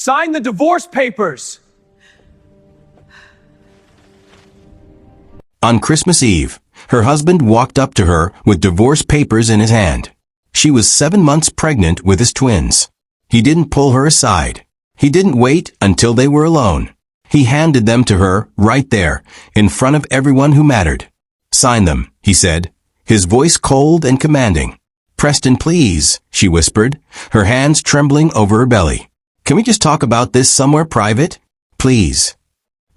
Sign the divorce papers! On Christmas Eve, her husband walked up to her with divorce papers in his hand. She was 7 months pregnant with his twins. He didn't pull her aside. He didn't wait until they were alone. He handed them to her right there, in front of everyone who mattered. "Sign them," he said, his voice cold and commanding. "Preston, please," she whispered, her hands trembling over her belly. "Can we just talk about this somewhere private? Please."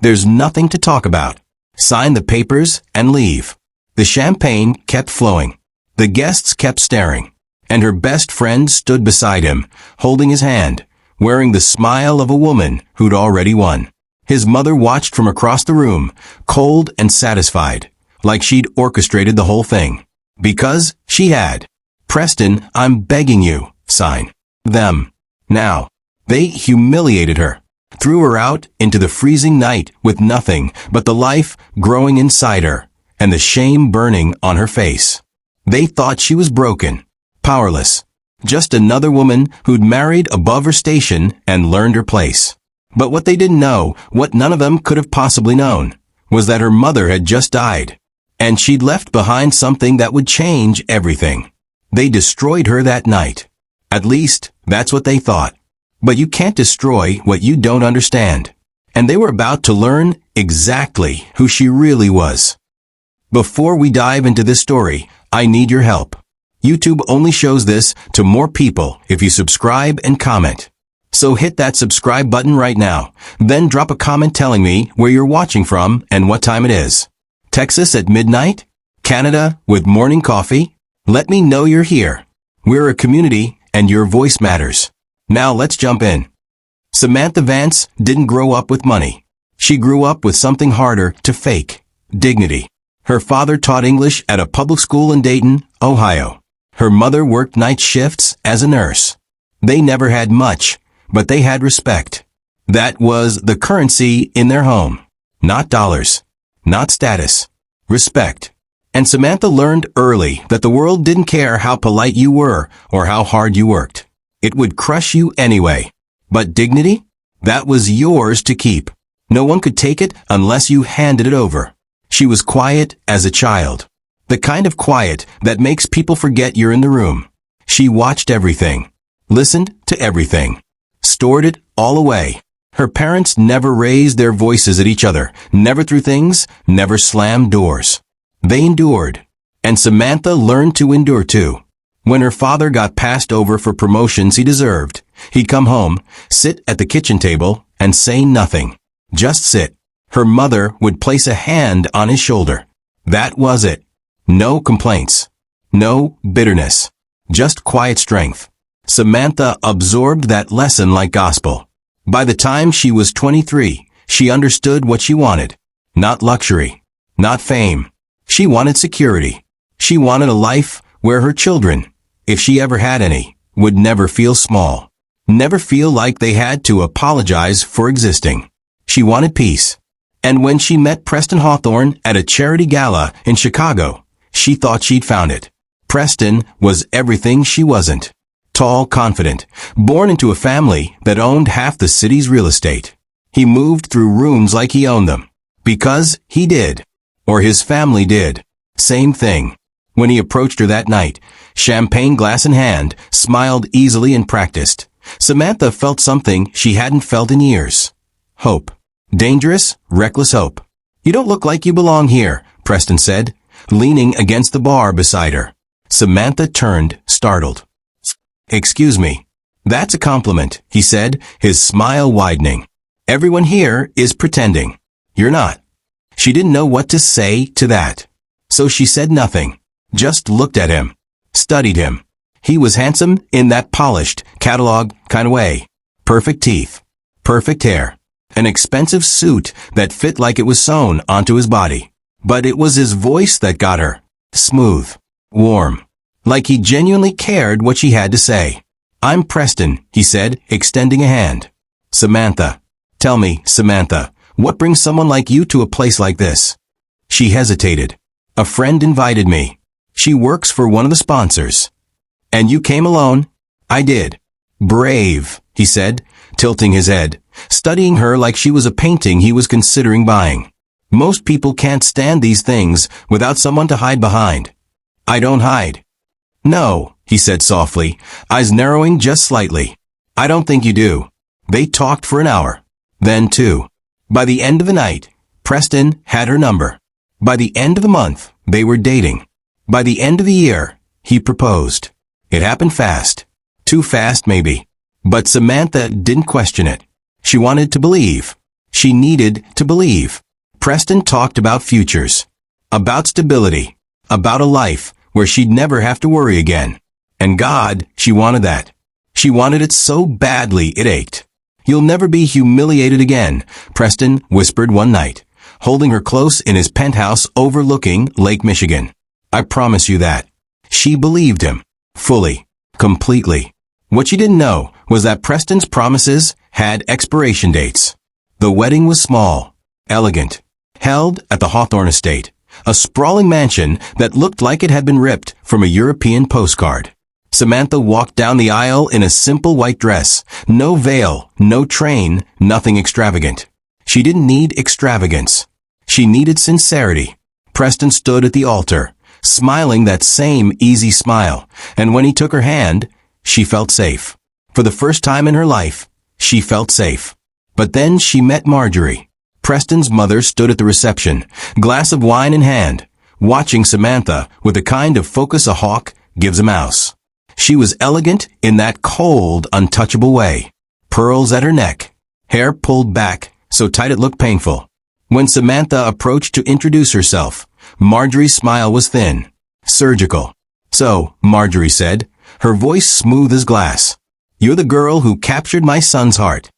"There's nothing to talk about. Sign the papers and leave." The champagne kept flowing. The guests kept staring. And her best friend stood beside him, holding his hand, wearing the smile of a woman who'd already won. His mother watched from across the room, cold and satisfied, like she'd orchestrated the whole thing. Because she had. "Preston, I'm begging you, sign them now." They humiliated her, threw her out into the freezing night with nothing but the life growing inside her and the shame burning on her face. They thought she was broken, powerless, just another woman who'd married above her station and learned her place. But what they didn't know, what none of them could have possibly known, was that her mother had just died, and she'd left behind something that would change everything. They destroyed her that night. At least, that's what they thought. But you can't destroy what you don't understand. And they were about to learn exactly who she really was. Before we dive into this story, I need your help. YouTube only shows this to more people if you subscribe and comment. So hit that subscribe button right now. Then drop a comment telling me where you're watching from and what time it is. Texas at midnight? Canada with morning coffee? Let me know you're here. We're a community and your voice matters. Now let's jump in. Samantha Vance didn't grow up with money. She grew up with something harder to fake: dignity. Her father taught English at a public school in Dayton, Ohio. Her mother worked night shifts as a nurse. They never had much, but they had respect. That was the currency in their home. Not dollars, not status, respect. And Samantha learned early that the world didn't care how polite you were or how hard you worked. It would crush you anyway. But dignity? That was yours to keep. No one could take it unless you handed it over. She was quiet as a child. The kind of quiet that makes people forget you're in the room. She watched everything, listened to everything, stored it all away. Her parents never raised their voices at each other, never threw things, never slammed doors. They endured. And Samantha learned to endure too. When her father got passed over for promotions he deserved, he'd come home, sit at the kitchen table, and say nothing. Just sit. Her mother would place a hand on his shoulder. That was it. No complaints. No bitterness. Just quiet strength. Samantha absorbed that lesson like gospel. By the time she was 23, she understood what she wanted. Not luxury. Not fame. She wanted security. She wanted a life where her children, if she ever had any, would never feel small. Never feel like they had to apologize for existing. She wanted peace. And when she met Preston Hawthorne at a charity gala in Chicago, she thought she'd found it. Preston was everything she wasn't. Tall, confident, born into a family that owned half the city's real estate. He moved through rooms like he owned them. Because he did. Or his family did. Same thing. When he approached her that night, champagne glass in hand, smiled easily and practiced, Samantha felt something she hadn't felt in years. Hope. Dangerous, reckless hope. "You don't look like you belong here," Preston said, leaning against the bar beside her. Samantha turned, startled. "Excuse me." "That's a compliment," he said, his smile widening. "Everyone here is pretending. You're not." She didn't know what to say to that. So she said nothing, just looked at him, studied him. He was handsome in that polished, catalog kind of way. Perfect teeth, perfect hair, an expensive suit that fit like it was sewn onto his body. But it was his voice that got her. Smooth, warm, like he genuinely cared what she had to say. "I'm Preston," he said, extending a hand. "Samantha. Tell me, Samantha, what brings someone like you to a place like this?" She hesitated. "A friend invited me. She works for one of the sponsors." "And you came alone?" "I did." "Brave," he said, tilting his head, studying her like she was a painting he was considering buying. Most people can't stand these things without someone to hide behind. I don't hide. No, he said softly, eyes narrowing just slightly. I don't think you do. They talked for an hour. Then 2. By the end of the night, Preston had her number. By the end of the month, they were dating. By the end of the year, he proposed. It happened fast. Too fast, maybe. But Samantha didn't question it. She wanted to believe. She needed to believe. Preston talked about futures. About stability. About a life where she'd never have to worry again. And God, she wanted that. She wanted it so badly it ached. You'll never be humiliated again, Preston whispered one night, holding her close in his penthouse overlooking Lake Michigan. I promise you that. She believed him. Fully. Completely. What she didn't know was that Preston's promises had expiration dates. The wedding was small, elegant, held at the Hawthorne estate, a sprawling mansion that looked like it had been ripped from a European postcard. Samantha walked down the aisle in a simple white dress, no veil, no train, nothing extravagant. She didn't need extravagance. She needed sincerity. Preston stood at the altar, smiling that same easy smile, and when he took her hand, she felt safe. For the first time in her life, she felt safe. But then she met Marjorie. Preston's mother stood at the reception, glass of wine in hand, watching Samantha with the kind of focus a hawk gives a mouse. She was elegant in that cold, untouchable way. Pearls at her neck, hair pulled back so tight it looked painful. When Samantha approached to introduce herself, Marjorie's smile was thin, surgical. So, Marjorie said, her voice smooth as glass, you're the girl who captured my son's heart.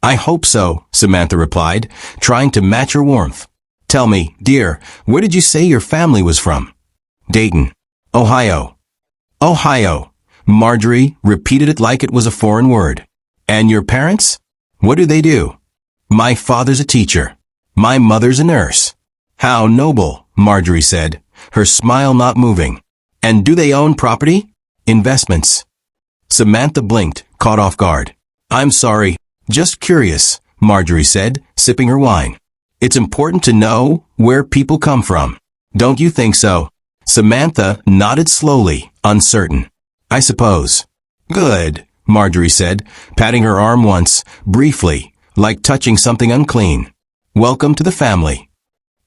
I hope so, Samantha replied, trying to match her warmth. Tell me, dear, where did you say your family was from? Dayton, Ohio. Ohio. Marjorie repeated it like it was a foreign word. And your parents? What do they do? My father's a teacher. My mother's a nurse. How noble, Marjorie said, her smile not moving. And do they own property? Investments. Samantha blinked, caught off guard. I'm sorry, just curious, Marjorie said, sipping her wine. It's important to know where people come from. Don't you think so? Samantha nodded slowly, uncertain. I suppose. Good, Marjorie said, patting her arm once, briefly, like touching something unclean. Welcome to the family.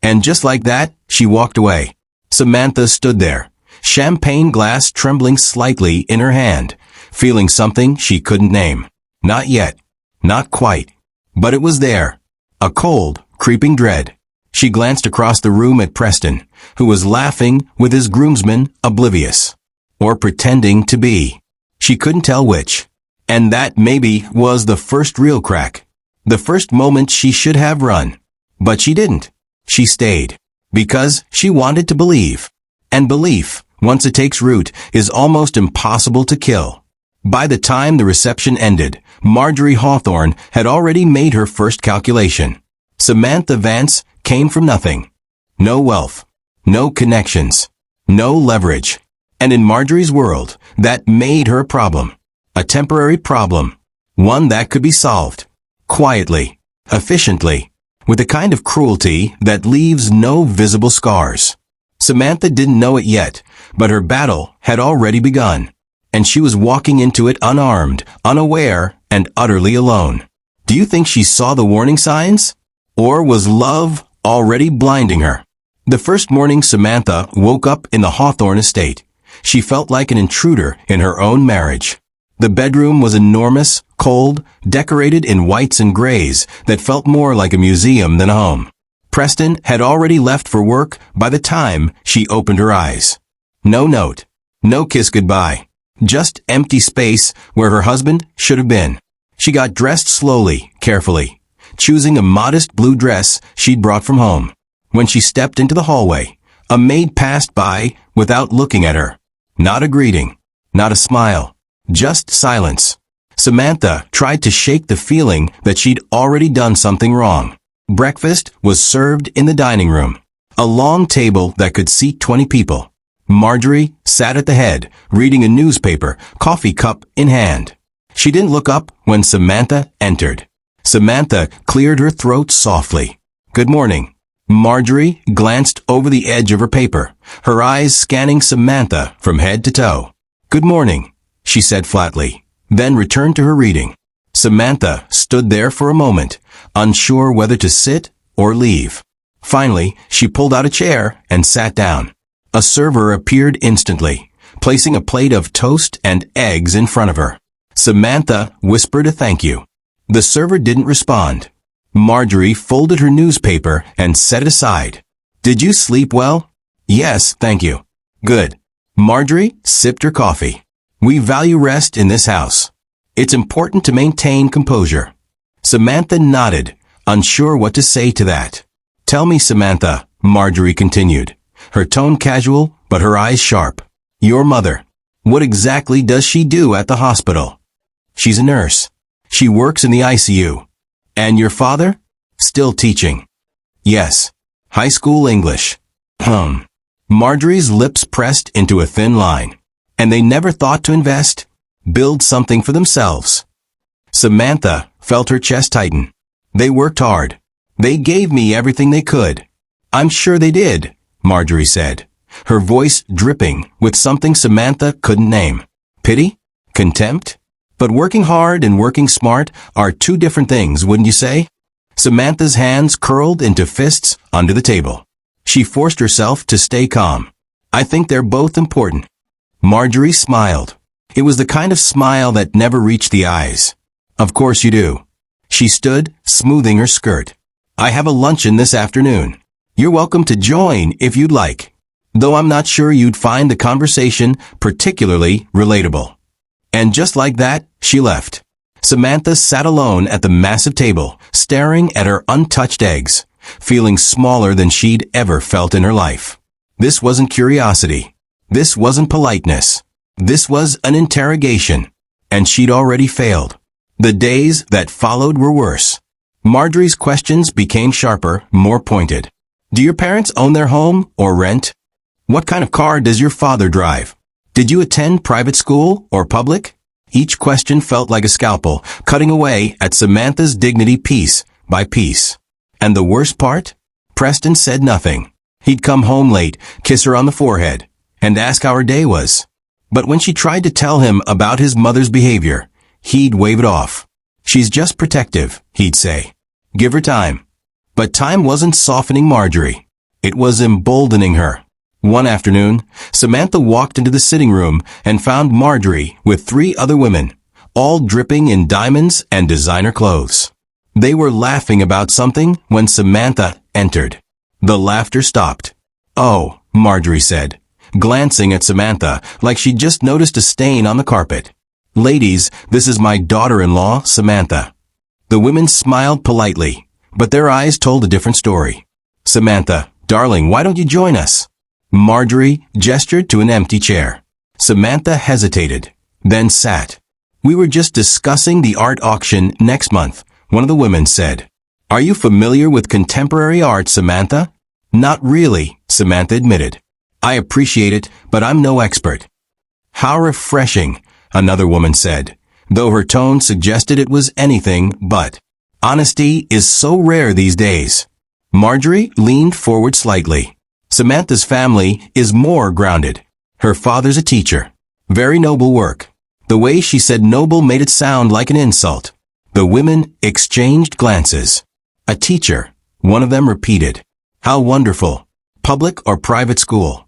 And just like that, she walked away. Samantha stood there, champagne glass trembling slightly in her hand, feeling something she couldn't name. Not yet. Not quite. But it was there. A cold, creeping dread. She glanced across the room at Preston, who was laughing with his groomsmen, oblivious. Or pretending to be. She couldn't tell which. And that maybe was the first real crack. The first moment she should have run. But she didn't. She stayed. Because she wanted to believe. And belief, once it takes root, is almost impossible to kill. By the time the reception ended, Marjorie Hawthorne had already made her first calculation. Samantha Vance came from nothing. No wealth. No connections. No leverage. And in Marjorie's world, that made her a problem. A temporary problem. One that could be solved. Quietly. Efficiently. With a kind of cruelty that leaves no visible scars. Samantha didn't know it yet, but her battle had already begun. And she was walking into it unarmed, unaware, and utterly alone. Do you think she saw the warning signs? Or was love already blinding her? The first morning Samantha woke up in the Hawthorne estate, she felt like an intruder in her own marriage. The bedroom was enormous, cold, decorated in whites and grays that felt more like a museum than a home. Preston had already left for work by the time she opened her eyes. No note. No kiss goodbye. Just empty space where her husband should have been. She got dressed slowly, carefully, choosing a modest blue dress she'd brought from home. When she stepped into the hallway, a maid passed by without looking at her. Not a greeting. Not a smile. Just silence. Samantha tried to shake the feeling that she'd already done something wrong. Breakfast was served in the dining room. A long table that could seat 20 people. Marjorie sat at the head, reading a newspaper, coffee cup in hand. She didn't look up when Samantha entered. Samantha cleared her throat softly. "Good morning." Marjorie glanced over the edge of her paper, her eyes scanning Samantha from head to toe. "Good morning," she said flatly, then returned to her reading. Samantha stood there for a moment, unsure whether to sit or leave. Finally, she pulled out a chair and sat down. A server appeared instantly, placing a plate of toast and eggs in front of her. Samantha whispered a thank you. The server didn't respond. Marjorie folded her newspaper and set it aside. "Did you sleep well?" "Yes, thank you." "Good." Marjorie sipped her coffee. "We value rest in this house. It's important to maintain composure." Samantha nodded, unsure what to say to that. "Tell me, Samantha," Marjorie continued, her tone casual but her eyes sharp. "Your mother. What exactly does she do at the hospital?" "She's a nurse. She works in the ICU." "And your father?" "Still teaching." "Yes. High school English." Marjorie's lips pressed into a thin line. "And they never thought to invest? Build something for themselves?" Samantha felt her chest tighten. "They worked hard. They gave me everything they could." "I'm sure they did," Marjorie said, her voice dripping with something Samantha couldn't name. Pity? Contempt? But working hard and working smart are two different things, wouldn't you say? Samantha's hands curled into fists under the table. She forced herself to stay calm. "I think they're both important." Marjorie smiled. It was the kind of smile that never reached the eyes. "Of course you do." She stood, smoothing her skirt. "I have a luncheon this afternoon. You're welcome to join if you'd like. Though I'm not sure you'd find the conversation particularly relatable." And just like that, she left. Samantha sat alone at the massive table, staring at her untouched eggs, feeling smaller than she'd ever felt in her life. This wasn't curiosity. This wasn't politeness. This was an interrogation. And she'd already failed. The days that followed were worse. Marjorie's questions became sharper, more pointed. "Do your parents own their home or rent? What kind of car does your father drive? Did you attend private school or public?" Each question felt like a scalpel, cutting away at Samantha's dignity piece by piece. And the worst part? Preston said nothing. He'd come home late, kiss her on the forehead, and ask how her day was. But when she tried to tell him about his mother's behavior, he'd wave it off. "She's just protective," he'd say. "Give her time." But time wasn't softening Marjorie. It was emboldening her. One afternoon, Samantha walked into the sitting room and found Marjorie with 3 other women, all dripping in diamonds and designer clothes. They were laughing about something when Samantha entered. The laughter stopped. "Oh," Marjorie said, glancing at Samantha like she'd just noticed a stain on the carpet. "Ladies, this is my daughter-in-law, Samantha." The women smiled politely, but their eyes told a different story. "Samantha, darling, why don't you join us?" Marjorie gestured to an empty chair. Samantha hesitated, then sat. "We were just discussing the art auction next month," one of the women said. "Are you familiar with contemporary art, Samantha?" "Not really," Samantha admitted. "I appreciate it, but I'm no expert." "How refreshing," another woman said, though her tone suggested it was anything but. "Honesty is so rare these days." Marjorie leaned forward slightly. "Samantha's family is more grounded. Her father's a teacher. Very noble work." The way she said noble made it sound like an insult. The women exchanged glances. "A teacher," one of them repeated. "How wonderful. Public or private school?"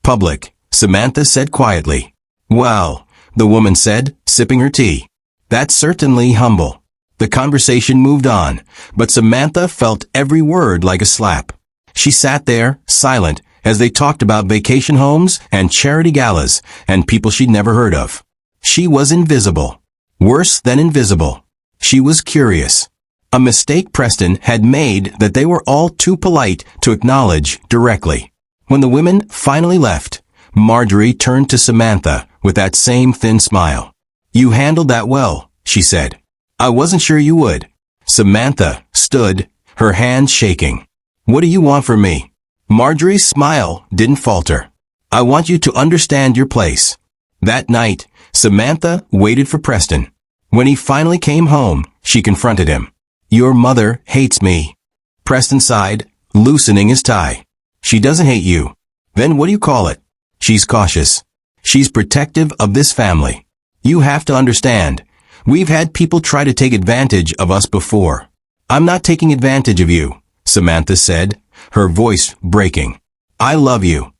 "Public," Samantha said quietly. "Well," the woman said, sipping her tea. "That's certainly humble." The conversation moved on, but Samantha felt every word like a slap. She sat there, silent, as they talked about vacation homes and charity galas and people she'd never heard of. She was invisible. Worse than invisible. She was curious. A mistake Preston had made that they were all too polite to acknowledge directly. When the women finally left, Marjorie turned to Samantha with that same thin smile. "You handled that well," she said. "I wasn't sure you would." Samantha stood, her hands shaking. "What do you want from me?" Marjorie's smile didn't falter. "I want you to understand your place." That night, Samantha waited for Preston. When he finally came home, she confronted him. Your mother hates me. Preston sighed, loosening his tie. She doesn't hate you. Then what do you call it? She's cautious. She's protective of this family. You have to understand. We've had people try to take advantage of us before. I'm not taking advantage of you, Samantha said, her voice breaking. I love you.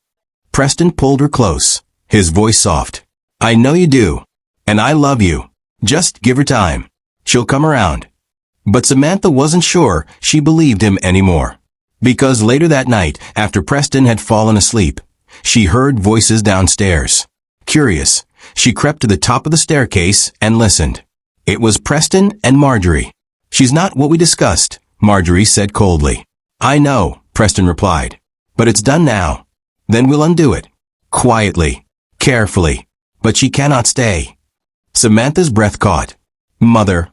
Preston pulled her close, his voice soft. I know you do. And I love you. Just give her time. She'll come around. But Samantha wasn't sure she believed him anymore. Because later that night, after Preston had fallen asleep, she heard voices downstairs. Curious, she crept to the top of the staircase and listened. It was Preston and Marjorie. She's not what we discussed, Marjorie said coldly. I know, Preston replied. But it's done now. Then we'll undo it. Quietly. Carefully. But she cannot stay. Samantha's breath caught. Mother,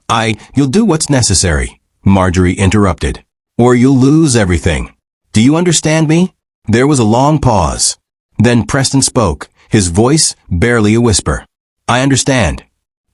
you'll do what's necessary, Marjorie interrupted. Or you'll lose everything. Do you understand me? There was a long pause. Then Preston spoke, his voice barely a whisper. I understand.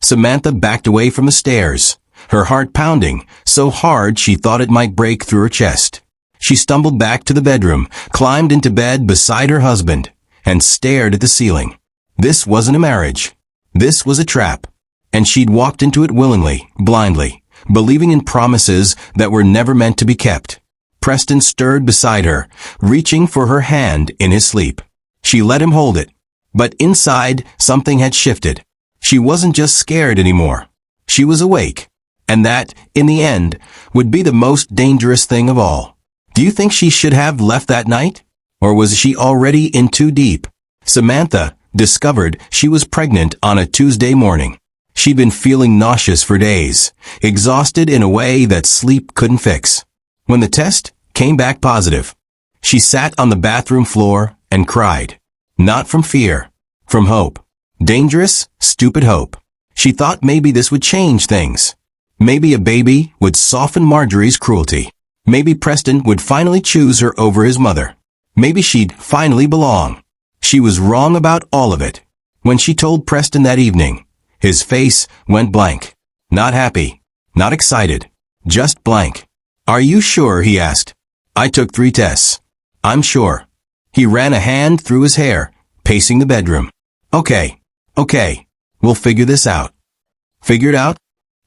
Samantha backed away from the stairs, her heart pounding so hard she thought it might break through her chest. She stumbled back to the bedroom, climbed into bed beside her husband, and stared at the ceiling. This wasn't a marriage. This was a trap. And she'd walked into it willingly, blindly, believing in promises that were never meant to be kept. Preston stirred beside her, reaching for her hand in his sleep. She let him hold it. But inside, something had shifted. She wasn't just scared anymore. She was awake. And that, in the end, would be the most dangerous thing of all. Do you think she should have left that night? Or was she already in too deep? Samantha discovered she was pregnant on a Tuesday morning. She'd been feeling nauseous for days, exhausted in a way that sleep couldn't fix. When the test came back positive, she sat on the bathroom floor and cried. Not from fear, from hope. Dangerous, stupid hope. She thought maybe this would change things. Maybe a baby would soften Marjorie's cruelty. Maybe Preston would finally choose her over his mother. Maybe she'd finally belong. She was wrong about all of it. When she told Preston that evening, his face went blank. Not happy. Not excited. Just blank. Are you sure? He asked. I took 3 tests. I'm sure. He ran a hand through his hair, pacing the bedroom. Okay. We'll figure this out. Figure it out?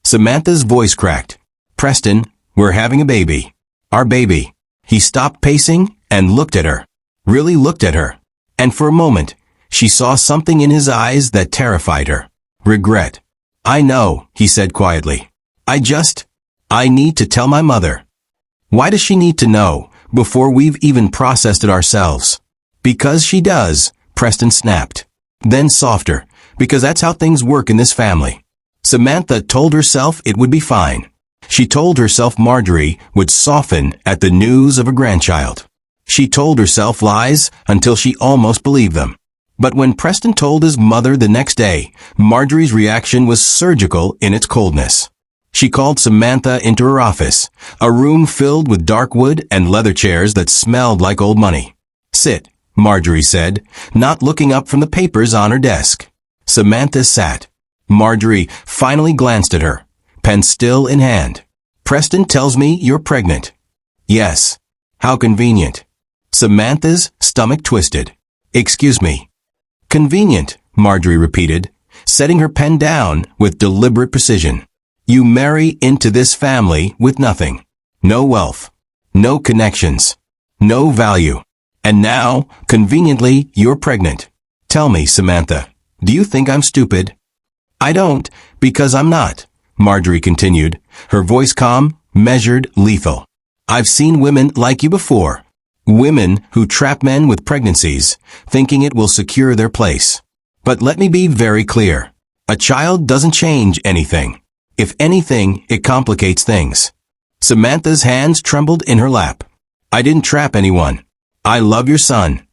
Samantha's voice cracked. Preston, we're having a baby. Our baby. He stopped pacing and looked at her. Really looked at her. And for a moment, she saw something in his eyes that terrified her. Regret. I know, he said quietly. I need to tell my mother. Why does she need to know before we've even processed it ourselves? Because she does, Preston snapped. Then softer, because that's how things work in this family. Samantha told herself it would be fine. She told herself Marjorie would soften at the news of a grandchild. She told herself lies until she almost believed them. But when Preston told his mother the next day, Marjorie's reaction was surgical in its coldness. She called Samantha into her office, a room filled with dark wood and leather chairs that smelled like old money. Sit, Marjorie said, not looking up from the papers on her desk. Samantha sat. Marjorie finally glanced at her, pen still in hand. Preston tells me you're pregnant. Yes. How convenient. Samantha's stomach twisted. Excuse me. Convenient, Marjorie repeated, setting her pen down with deliberate precision. You marry into this family with nothing. No wealth. No connections. No value. And now, conveniently, you're pregnant. Tell me, Samantha, do you think I'm stupid? I don't, because I'm not, Marjorie continued, her voice calm, measured, lethal. I've seen women like you before. Women who trap men with pregnancies, thinking it will secure their place. But let me be very clear. A child doesn't change anything. If anything, it complicates things. Samantha's hands trembled in her lap. I didn't trap anyone. I love your son.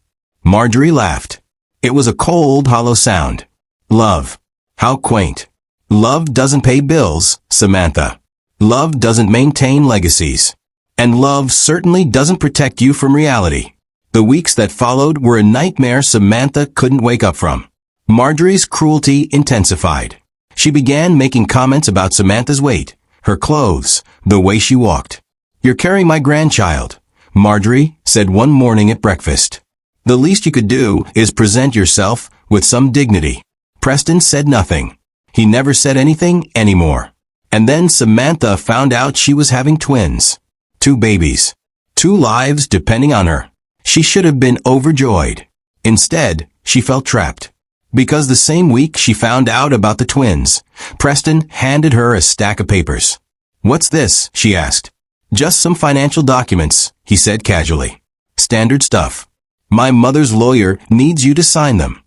Marjorie laughed. It was a cold, hollow sound. Love. How quaint. Love doesn't pay bills, Samantha. Love doesn't maintain legacies. And love certainly doesn't protect you from reality. The weeks that followed were a nightmare Samantha couldn't wake up from. Marjorie's cruelty intensified. She began making comments about Samantha's weight, her clothes, the way she walked. "You're carrying my grandchild," Marjorie said one morning at breakfast. "The least you could do is present yourself with some dignity." Preston said nothing. He never said anything anymore. And then Samantha found out she was having twins. 2 babies. 2 lives depending on her. She should have been overjoyed. Instead, she felt trapped. Because the same week she found out about the twins, Preston handed her a stack of papers. "What's this?" she asked. "Just some financial documents," he said casually. "Standard stuff. My mother's lawyer needs you to sign them."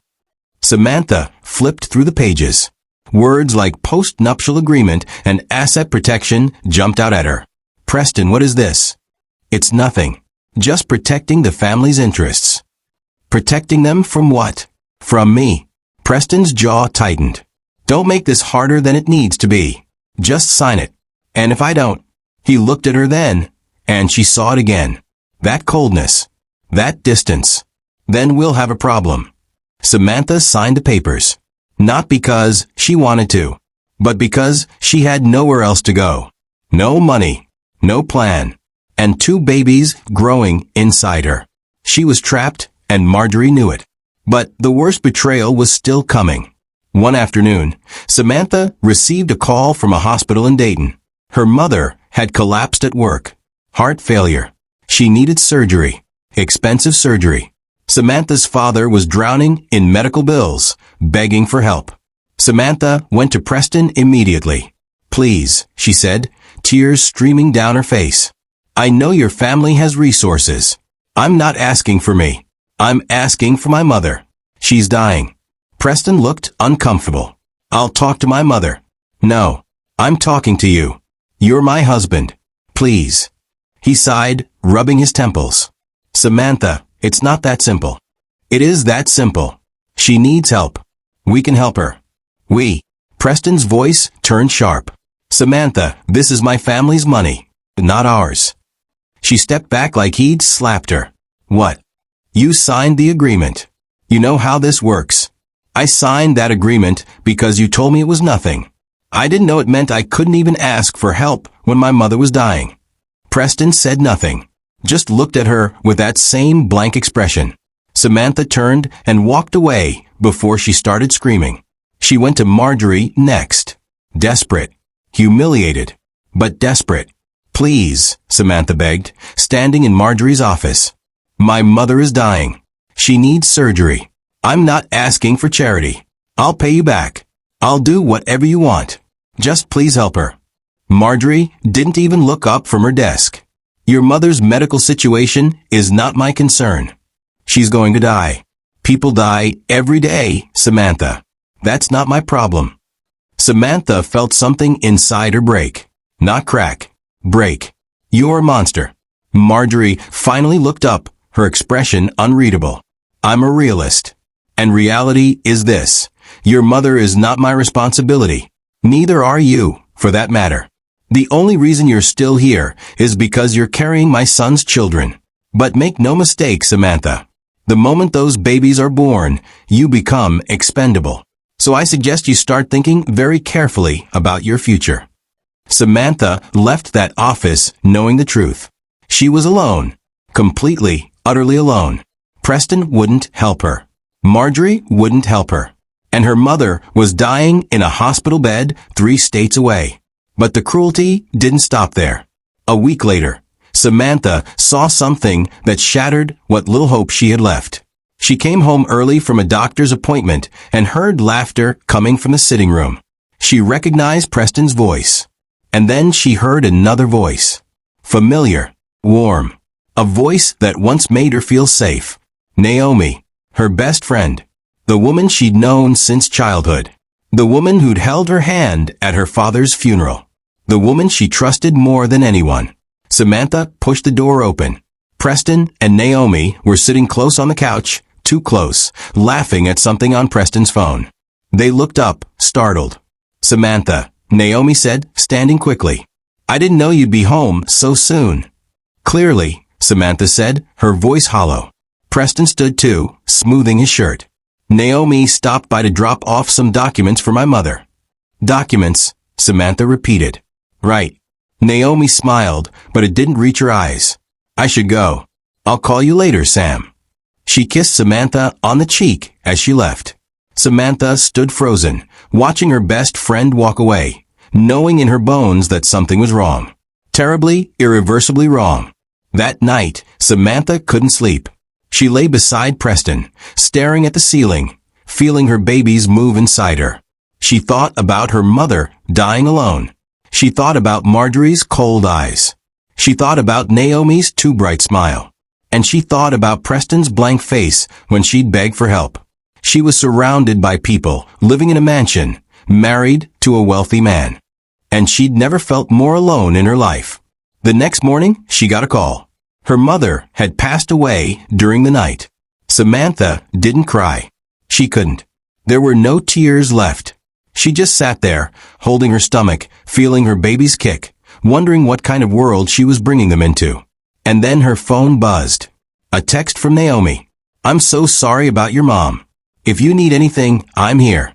Samantha flipped through the pages. Words like post-nuptial agreement and asset protection jumped out at her. "Preston, what is this?" "It's nothing. Just protecting the family's interests." "Protecting them from what?" "From me." Preston's jaw tightened. "Don't make this harder than it needs to be. Just sign it. And if I don't..." He looked at her then, and she saw it again. That coldness. That distance. "Then we'll have a problem." Samantha signed the papers. Not because she wanted to, but because she had nowhere else to go. No money. No plan. And 2 babies growing inside her. She was trapped, and Marjorie knew it. But the worst betrayal was still coming. One afternoon, Samantha received a call from a hospital in Dayton. Her mother had collapsed at work. Heart failure. She needed surgery. Expensive surgery. Samantha's father was drowning in medical bills, begging for help. Samantha went to Preston immediately. "Please," she said, tears streaming down her face. "I know your family has resources. I'm not asking for me. I'm asking for my mother. She's dying." Preston looked uncomfortable. "I'll talk to my mother." "No. I'm talking to you. You're my husband. Please." He sighed, rubbing his temples. "Samantha, it's not that simple." "It is that simple. She needs help. We can help her." "We." Preston's voice turned sharp. "Samantha, this is my family's money, not ours." She stepped back like he'd slapped her. "What? You signed the agreement. You know how this works." "I signed that agreement because you told me it was nothing. I didn't know it meant I couldn't even ask for help when my mother was dying." Preston said nothing, just looked at her with that same blank expression. Samantha turned and walked away before she started screaming. She went to Marjorie next. Desperate. Humiliated. But desperate. "Please," Samantha begged, standing in Marjorie's office. "My mother is dying. She needs surgery. I'm not asking for charity. I'll pay you back. I'll do whatever you want. Just please help her." Marjorie didn't even look up from her desk. "Your mother's medical situation is not my concern. She's going to die. People die every day, Samantha. That's not my problem." Samantha felt something inside her break. Not crack. Break. "You're a monster." Marjorie finally looked up, her expression unreadable. "I'm a realist. And reality is this. Your mother is not my responsibility. Neither are you, for that matter. The only reason you're still here is because you're carrying my son's children. But make no mistake, Samantha. The moment those babies are born, you become expendable. So I suggest you start thinking very carefully about your future." Samantha left that office knowing the truth. She was alone. Completely, utterly alone. Preston wouldn't help her. Marjorie wouldn't help her. And her mother was dying in a hospital bed 3 states away. But the cruelty didn't stop there. A week later, Samantha saw something that shattered what little hope she had left. She came home early from a doctor's appointment and heard laughter coming from the sitting room. She recognized Preston's voice. And then she heard another voice. Familiar. Warm. A voice that once made her feel safe. Naomi. Her best friend. The woman she'd known since childhood. The woman who'd held her hand at her father's funeral. The woman she trusted more than anyone. Samantha pushed the door open. Preston and Naomi were sitting close on the couch, too close, laughing at something on Preston's phone. They looked up, startled. "Samantha," Naomi said, standing quickly. "I didn't know you'd be home so soon." "Clearly," Samantha said, her voice hollow. Preston stood too, smoothing his shirt. "Naomi stopped by to drop off some documents for my mother." Documents, Samantha repeated. Right. Naomi smiled, but it didn't reach her eyes. I should go. I'll call you later, Sam. She kissed Samantha on the cheek as she left. Samantha stood frozen, watching her best friend walk away, knowing in her bones that something was wrong. Terribly, irreversibly wrong. That night, Samantha couldn't sleep. She lay beside Preston, staring at the ceiling, feeling her babies move inside her. She thought about her mother dying alone. She thought about Marjorie's cold eyes. She thought about Naomi's too bright smile. And she thought about Preston's blank face when she'd beg for help. She was surrounded by people, living in a mansion, married to a wealthy man. And she'd never felt more alone in her life. The next morning, she got a call. Her mother had passed away during the night. Samantha didn't cry. She couldn't. There were no tears left. She just sat there, holding her stomach, feeling her baby's kick, wondering what kind of world she was bringing them into. And then her phone buzzed. A text from Naomi. I'm so sorry about your mom. If you need anything, I'm here.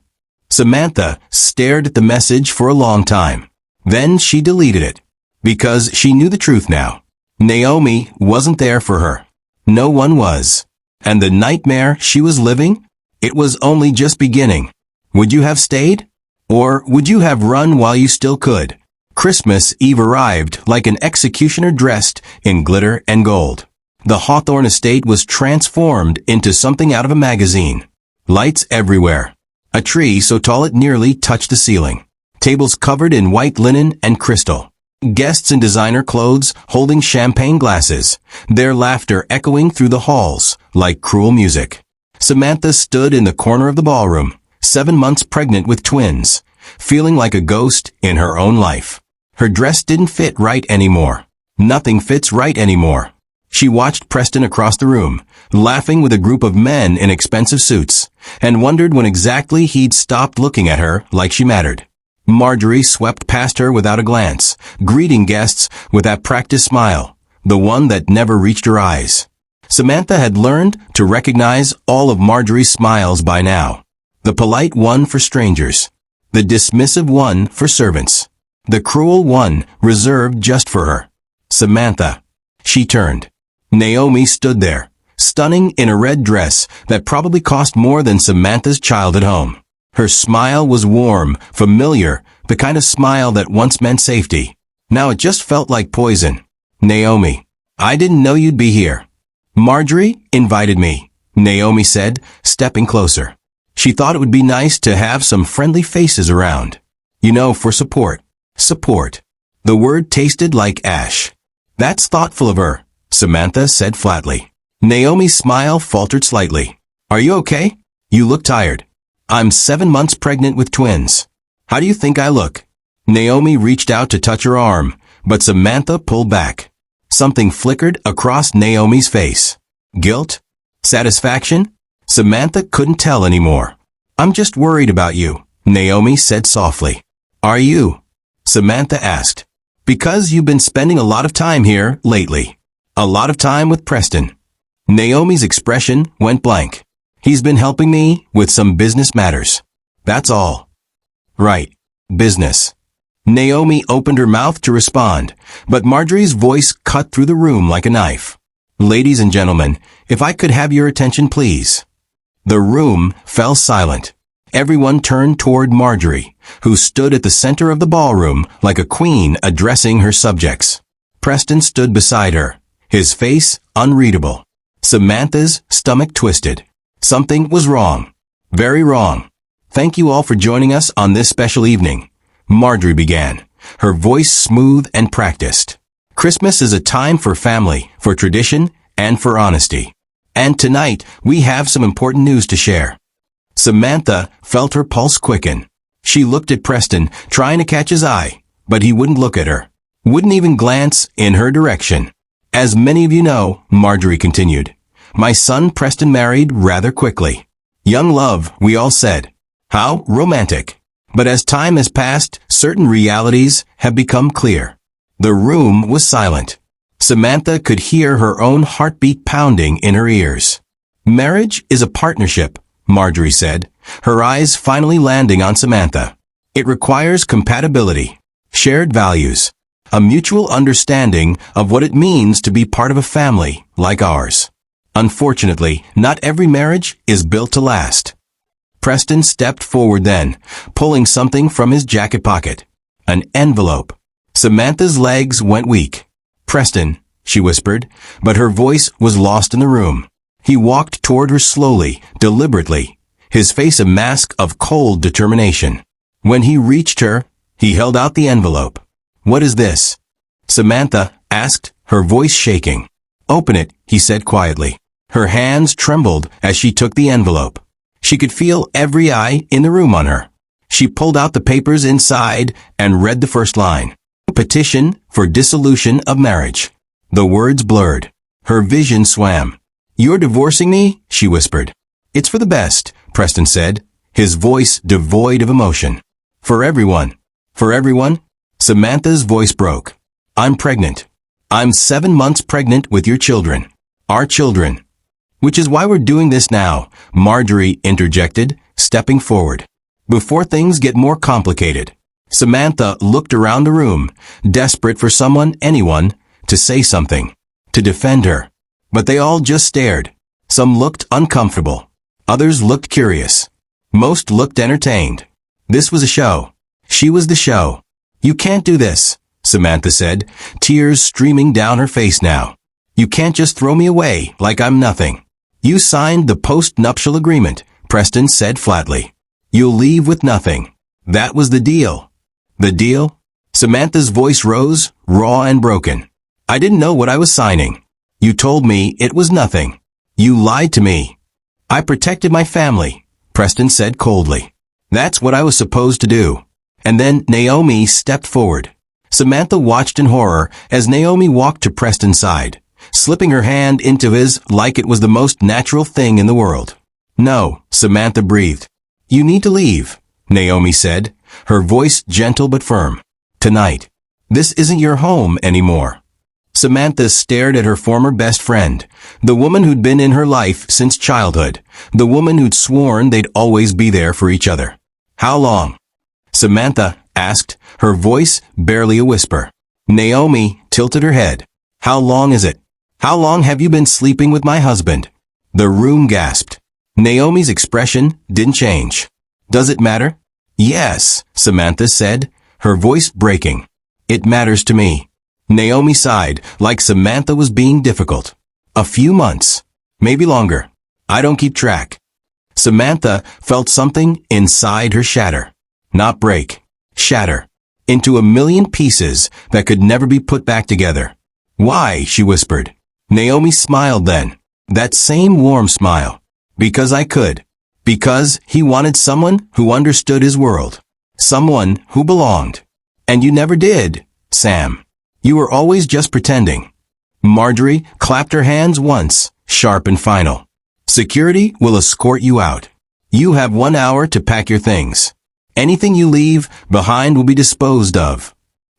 Samantha stared at the message for a long time. Then she deleted it. Because she knew the truth now. Naomi wasn't there for her. No one was. And the nightmare she was living? It was only just beginning. Would you have stayed? Or would you have run while you still could? Christmas Eve arrived like an executioner dressed in glitter and gold. The Hawthorne estate was transformed into something out of a magazine. Lights everywhere. A tree so tall it nearly touched the ceiling. Tables covered in white linen and crystal. Guests in designer clothes holding champagne glasses, their laughter echoing through the halls like cruel music. Samantha stood in the corner of the ballroom, 7 months pregnant with twins, feeling like a ghost in her own life. Her dress didn't fit right anymore. Nothing fits right anymore. She watched Preston across the room, laughing with a group of men in expensive suits, and wondered when exactly he'd stopped looking at her like she mattered. Marjorie swept past her without a glance, greeting guests with that practiced smile, the one that never reached her eyes. Samantha had learned to recognize all of Marjorie's smiles by now. The polite one for strangers. The dismissive one for servants. The cruel one reserved just for her. Samantha. She turned. Naomi stood there, stunning in a red dress that probably cost more than Samantha's child at home. Her smile was warm, familiar, the kind of smile that once meant safety. Now it just felt like poison. Naomi. I didn't know you'd be here. Marjorie invited me, Naomi said, stepping closer. She thought it would be nice to have some friendly faces around. You know, for support. Support. The word tasted like ash. That's thoughtful of her, Samantha said flatly. Naomi's smile faltered slightly. Are you okay? You look tired. I'm 7 months pregnant with twins. How do you think I look? Naomi reached out to touch her arm, but Samantha pulled back. Something flickered across Naomi's face. Guilt? Satisfaction? Samantha couldn't tell anymore. I'm just worried about you, Naomi said softly. Are you? Samantha asked. Because you've been spending a lot of time here lately. A lot of time with Preston. Naomi's expression went blank. He's been helping me with some business matters. That's all. Right. Business. Naomi opened her mouth to respond, but Marjorie's voice cut through the room like a knife. Ladies and gentlemen, if I could have your attention, please. The room fell silent. Everyone turned toward Marjorie, who stood at the center of the ballroom like a queen addressing her subjects. Preston stood beside her, his face unreadable. Samantha's stomach twisted. Something was wrong. Very wrong. Thank you all for joining us on this special evening, Marjorie began, her voice smooth and practiced. Christmas is a time for family, for tradition, and for honesty. And tonight, we have some important news to share. Samantha felt her pulse quicken. She looked at Preston, trying to catch his eye, but he wouldn't look at her. Wouldn't even glance in her direction. As many of you know, Marjorie continued, my son Preston married rather quickly. Young love, we all said. How romantic. But as time has passed, certain realities have become clear. The room was silent. Samantha could hear her own heartbeat pounding in her ears. Marriage is a partnership, Marjorie said, her eyes finally landing on Samantha. It requires compatibility, shared values, a mutual understanding of what it means to be part of a family like ours. Unfortunately, not every marriage is built to last. Preston stepped forward then, pulling something from his jacket pocket. An envelope. Samantha's legs went weak. "Preston," she whispered, but her voice was lost in the room. He walked toward her slowly, deliberately, his face a mask of cold determination. When he reached her, he held out the envelope. "What is this?" Samantha asked, her voice shaking. "Open it," he said quietly. Her hands trembled as she took the envelope. She could feel every eye in the room on her. She pulled out the papers inside and read the first line. "Petition for dissolution of marriage." The words blurred. Her vision swam. "You're divorcing me?" she whispered. "It's for the best," Preston said, his voice devoid of emotion. "For everyone." "For everyone?" Samantha's voice broke. "I'm pregnant. I'm 7 months pregnant with your children. Our children. Which is why we're doing this now," Marjorie interjected, stepping forward. "Before things get more complicated." Samantha looked around the room, desperate for someone, anyone, to say something, to defend her. But they all just stared. Some looked uncomfortable. Others looked curious. Most looked entertained. This was a show. She was the show. "You can't do this," Samantha said, tears streaming down her face now. "You can't just throw me away like I'm nothing." "You signed the post-nuptial agreement," Preston said flatly. "You'll leave with nothing. That was the deal." "The deal?" Samantha's voice rose, raw and broken. "I didn't know what I was signing. You told me it was nothing. You lied to me." "I protected my family," Preston said coldly. "That's what I was supposed to do." And then Naomi stepped forward. Samantha watched in horror as Naomi walked to Preston's side, slipping her hand into his like it was the most natural thing in the world. "No," Samantha breathed. "You need to leave," Naomi said, her voice gentle but firm. "Tonight. This isn't your home anymore." Samantha stared at her former best friend, the woman who'd been in her life since childhood, the woman who'd sworn they'd always be there for each other. "How long?" Samantha asked, her voice barely a whisper. Naomi tilted her head. "How long is it? How long have you been sleeping with my husband?" The room gasped. Naomi's expression didn't change. "Does it matter?" "Yes," Samantha said, her voice breaking. "It matters to me." Naomi sighed, like Samantha was being difficult. "A few months. Maybe longer. I don't keep track." Samantha felt something inside her shatter. Not break. Shatter. Into a million pieces that could never be put back together. "Why?" she whispered. Naomi smiled then. That same warm smile. "Because I could. Because he wanted someone who understood his world. Someone who belonged. And you never did, Sam. You were always just pretending." Marjorie clapped her hands once, sharp and final. "Security will escort you out. You have 1 hour to pack your things. Anything you leave behind will be disposed of."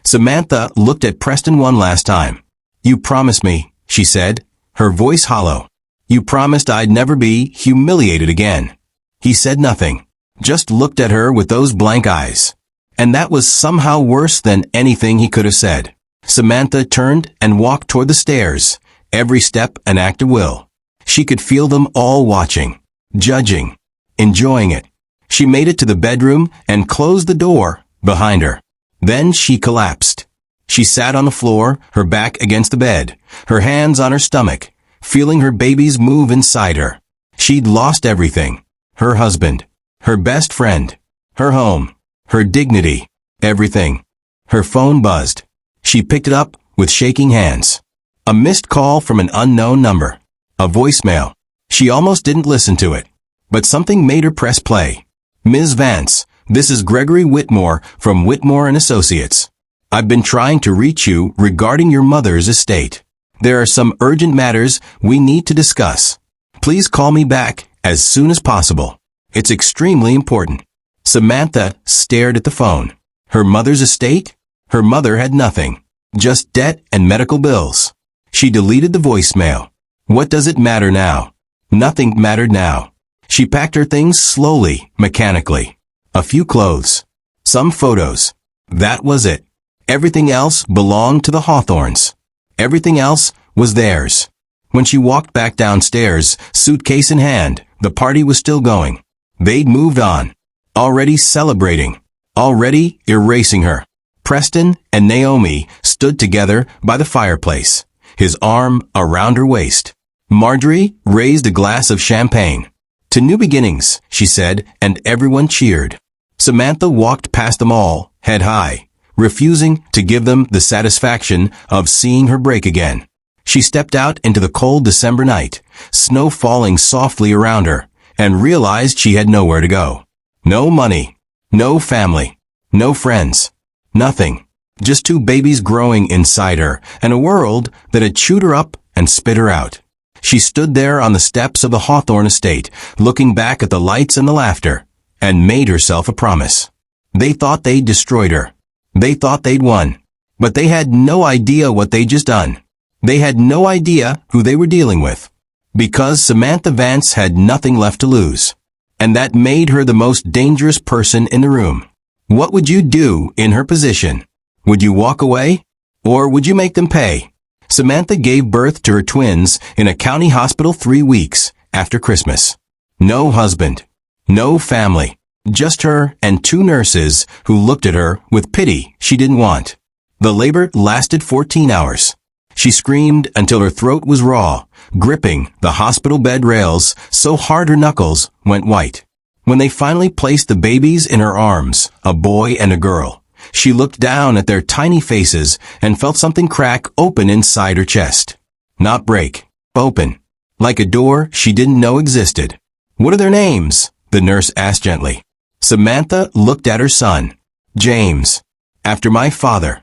Samantha looked at Preston one last time. "You promised me," she said, her voice hollow. "You promised I'd never be humiliated again." He said nothing, just looked at her with those blank eyes. And that was somehow worse than anything he could have said. Samantha turned and walked toward the stairs, every step an act of will. She could feel them all watching, judging, enjoying it. She made it to the bedroom and closed the door behind her. Then she collapsed. She sat on the floor, her back against the bed, her hands on her stomach, feeling her babies move inside her. She'd lost everything. Her husband, her best friend, her home, her dignity, everything. Her phone buzzed. She picked it up with shaking hands. A missed call from an unknown number. A voicemail. She almost didn't listen to it. But something made her press play. "Ms. Vance, this is Gregory Whitmore from Whitmore & Associates. I've been trying to reach you regarding your mother's estate. There are some urgent matters we need to discuss. Please call me back as soon as possible. It's extremely important." Samantha stared at the phone. Her mother's estate? Her mother had nothing. Just debt and medical bills. She deleted the voicemail. What does it matter now? Nothing mattered now. She packed her things slowly, mechanically. A few clothes. Some photos. That was it. Everything else belonged to the Hawthorns. Everything else was theirs. When she walked back downstairs, suitcase in hand, the party was still going. They'd moved on. Already celebrating. Already erasing her. Preston and Naomi stood together by the fireplace, his arm around her waist. Marjorie raised a glass of champagne. "To new beginnings," she said, and everyone cheered. Samantha walked past them all, head high, refusing to give them the satisfaction of seeing her break again. She stepped out into the cold December night, snow falling softly around her, and realized she had nowhere to go. No money, no family, no friends, nothing. Just two babies growing inside her, and a world that had chewed her up and spit her out. She stood there on the steps of the Hawthorne estate, looking back at the lights and the laughter, and made herself a promise. They thought they'd destroyed her. They thought they'd won. But they had no idea what they'd just done. They had no idea who they were dealing with. Because Samantha Vance had nothing left to lose. And that made her the most dangerous person in the room. What would you do in her position? Would you walk away? Or would you make them pay? Samantha gave birth to her twins in a county hospital 3 weeks after Christmas. No husband. No family. Just her and 2 nurses who looked at her with pity she didn't want. The labor lasted 14 hours. She screamed until her throat was raw, gripping the hospital bed rails so hard her knuckles went white. When they finally placed the babies in her arms, a boy and a girl, she looked down at their tiny faces and felt something crack open inside her chest. Not break. Open. Like a door she didn't know existed. "What are their names?" the nurse asked gently. Samantha looked at her son, James, after my father.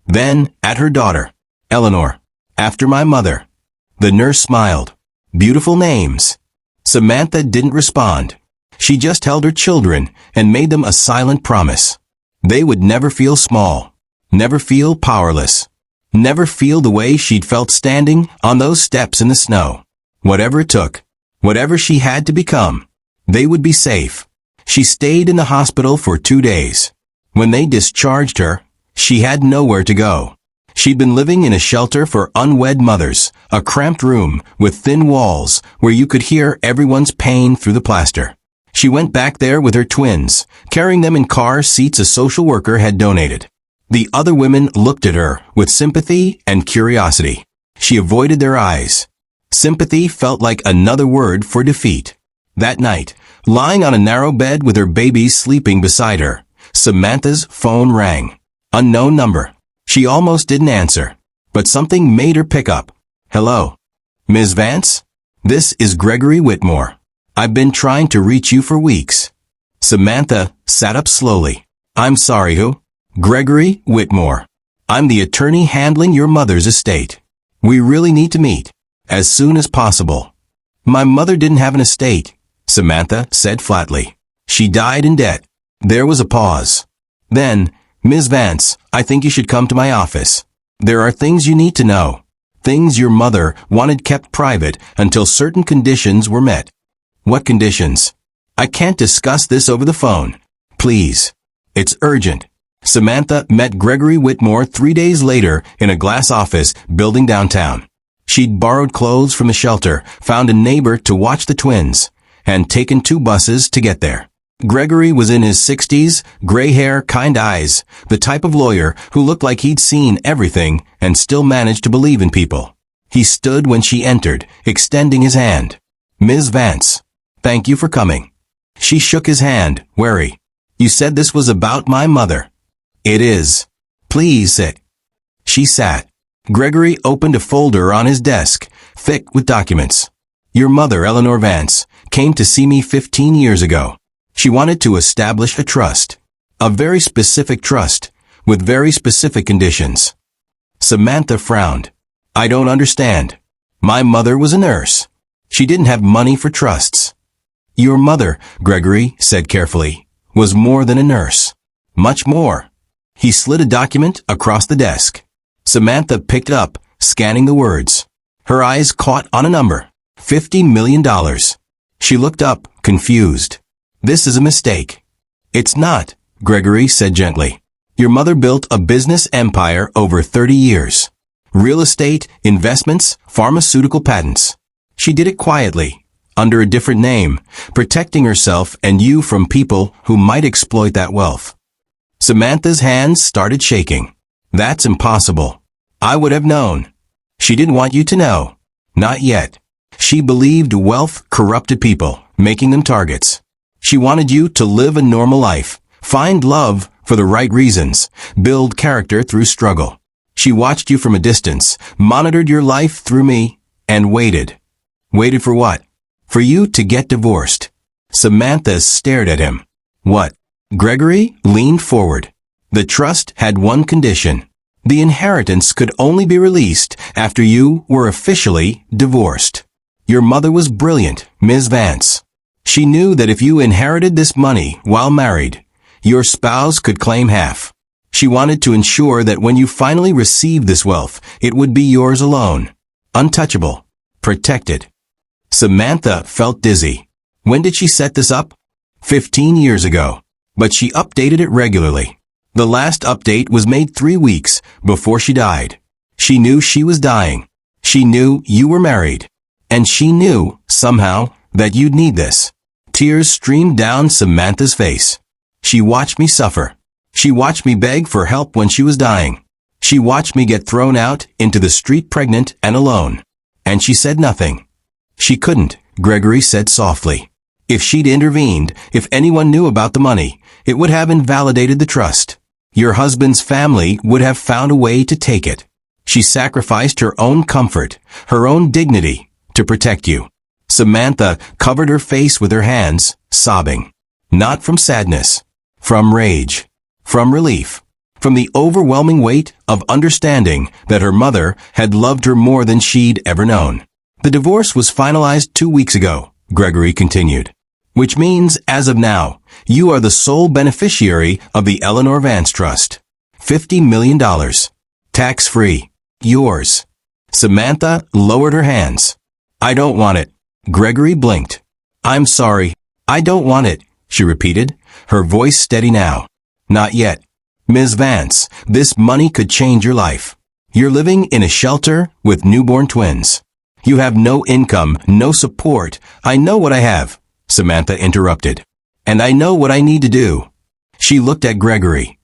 Then at her daughter, Eleanor, after my mother. The nurse smiled. Beautiful names. Samantha didn't respond. She just held her children and made them a silent promise. They would never feel small, never feel powerless, never feel the way she'd felt standing on those steps in the snow. Whatever it took, whatever she had to become, they would be safe. She stayed in the hospital for 2 days. When they discharged her, she had nowhere to go. She'd been living in a shelter for unwed mothers, a cramped room with thin walls where you could hear everyone's pain through the plaster. She went back there with her twins, carrying them in car seats a social worker had donated. The other women looked at her with sympathy and curiosity. She avoided their eyes. Sympathy felt like another word for defeat. That night, lying on a narrow bed with her babies sleeping beside her, Samantha's phone rang. Unknown number. She almost didn't answer, but something made her pick up. "Hello. Ms. Vance? This is Gregory Whitmore. I've been trying to reach you for weeks." Samantha sat up slowly. "I'm sorry, who?" "Gregory Whitmore. I'm the attorney handling your mother's estate. We really need to meet. As soon as possible." "My mother didn't have an estate," Samantha said flatly. "She died in debt." There was a pause. Then, "Ms. Vance, I think you should come to my office. There are things you need to know. Things your mother wanted kept private until certain conditions were met." "What conditions?" "I can't discuss this over the phone. Please. It's urgent." Samantha met Gregory Whitmore 3 days later in a glass office building downtown. She'd borrowed clothes from the shelter, found a neighbor to watch the twins, and taken 2 buses to get there. Gregory was in his 60s, gray hair, kind eyes, the type of lawyer who looked like he'd seen everything and still managed to believe in people. He stood when she entered, extending his hand. "Ms. Vance, thank you for coming." She shook his hand, wary. "You said this was about my mother." "It is. Please sit." She sat. Gregory opened a folder on his desk, thick with documents. "Your mother, Eleanor Vance, came to see me 15 years ago. She wanted to establish a trust. A very specific trust, with very specific conditions." Samantha frowned. "I don't understand. My mother was a nurse. She didn't have money for trusts." "Your mother," Gregory said carefully, "was more than a nurse. Much more." He slid a document across the desk. Samantha picked it up, scanning the words. Her eyes caught on a number. $50 million. She looked up, confused. "This is a mistake." "It's not," Gregory said gently. Your mother built a business empire over 30 years. Real estate, investments, pharmaceutical patents. She did it quietly, under a different name, protecting herself and you from people who might exploit that wealth. Samantha's hands started shaking. That's impossible. I would have known. She didn't want you to know. Not yet. She believed wealth corrupted people, making them targets. She wanted you to live a normal life, find love for the right reasons, build character through struggle. She watched you from a distance, monitored your life through me, and waited. Waited for what? For you to get divorced. Samantha stared at him. What? Gregory leaned forward. The trust had one condition. The inheritance could only be released after you were officially divorced. Your mother was brilliant, Ms. Vance. She knew that if you inherited this money while married, your spouse could claim half. She wanted to ensure that when you finally received this wealth, it would be yours alone. Untouchable. Protected. Samantha felt dizzy. When did she set this up? 15 years ago. But she updated it regularly. The last update was made 3 weeks before she died. She knew she was dying. She knew you were married. And she knew, somehow, that you'd need this. Tears streamed down Samantha's face. She watched me suffer. She watched me beg for help when she was dying. She watched me get thrown out into the street pregnant and alone. And she said nothing. She couldn't, Gregory said softly. If she'd intervened, if anyone knew about the money, it would have invalidated the trust. Your husband's family would have found a way to take it. She sacrificed her own comfort, her own dignity, to protect you. Samantha covered her face with her hands, sobbing. Not from sadness, from rage, from relief, from the overwhelming weight of understanding that her mother had loved her more than she'd ever known. The divorce was finalized 2 weeks ago, Gregory continued. Which means, as of now, you are the sole beneficiary of the Eleanor Vance Trust. $50 million. Tax-free. Yours. Samantha lowered her hands. I don't want it. Gregory blinked. I'm sorry. I don't want it, she repeated, her voice steady now. Not yet. Ms. Vance, this money could change your life. You're living in a shelter with newborn twins. You have no income, no support. I know what I have, Samantha interrupted. And I know what I need to do. She looked at Gregory,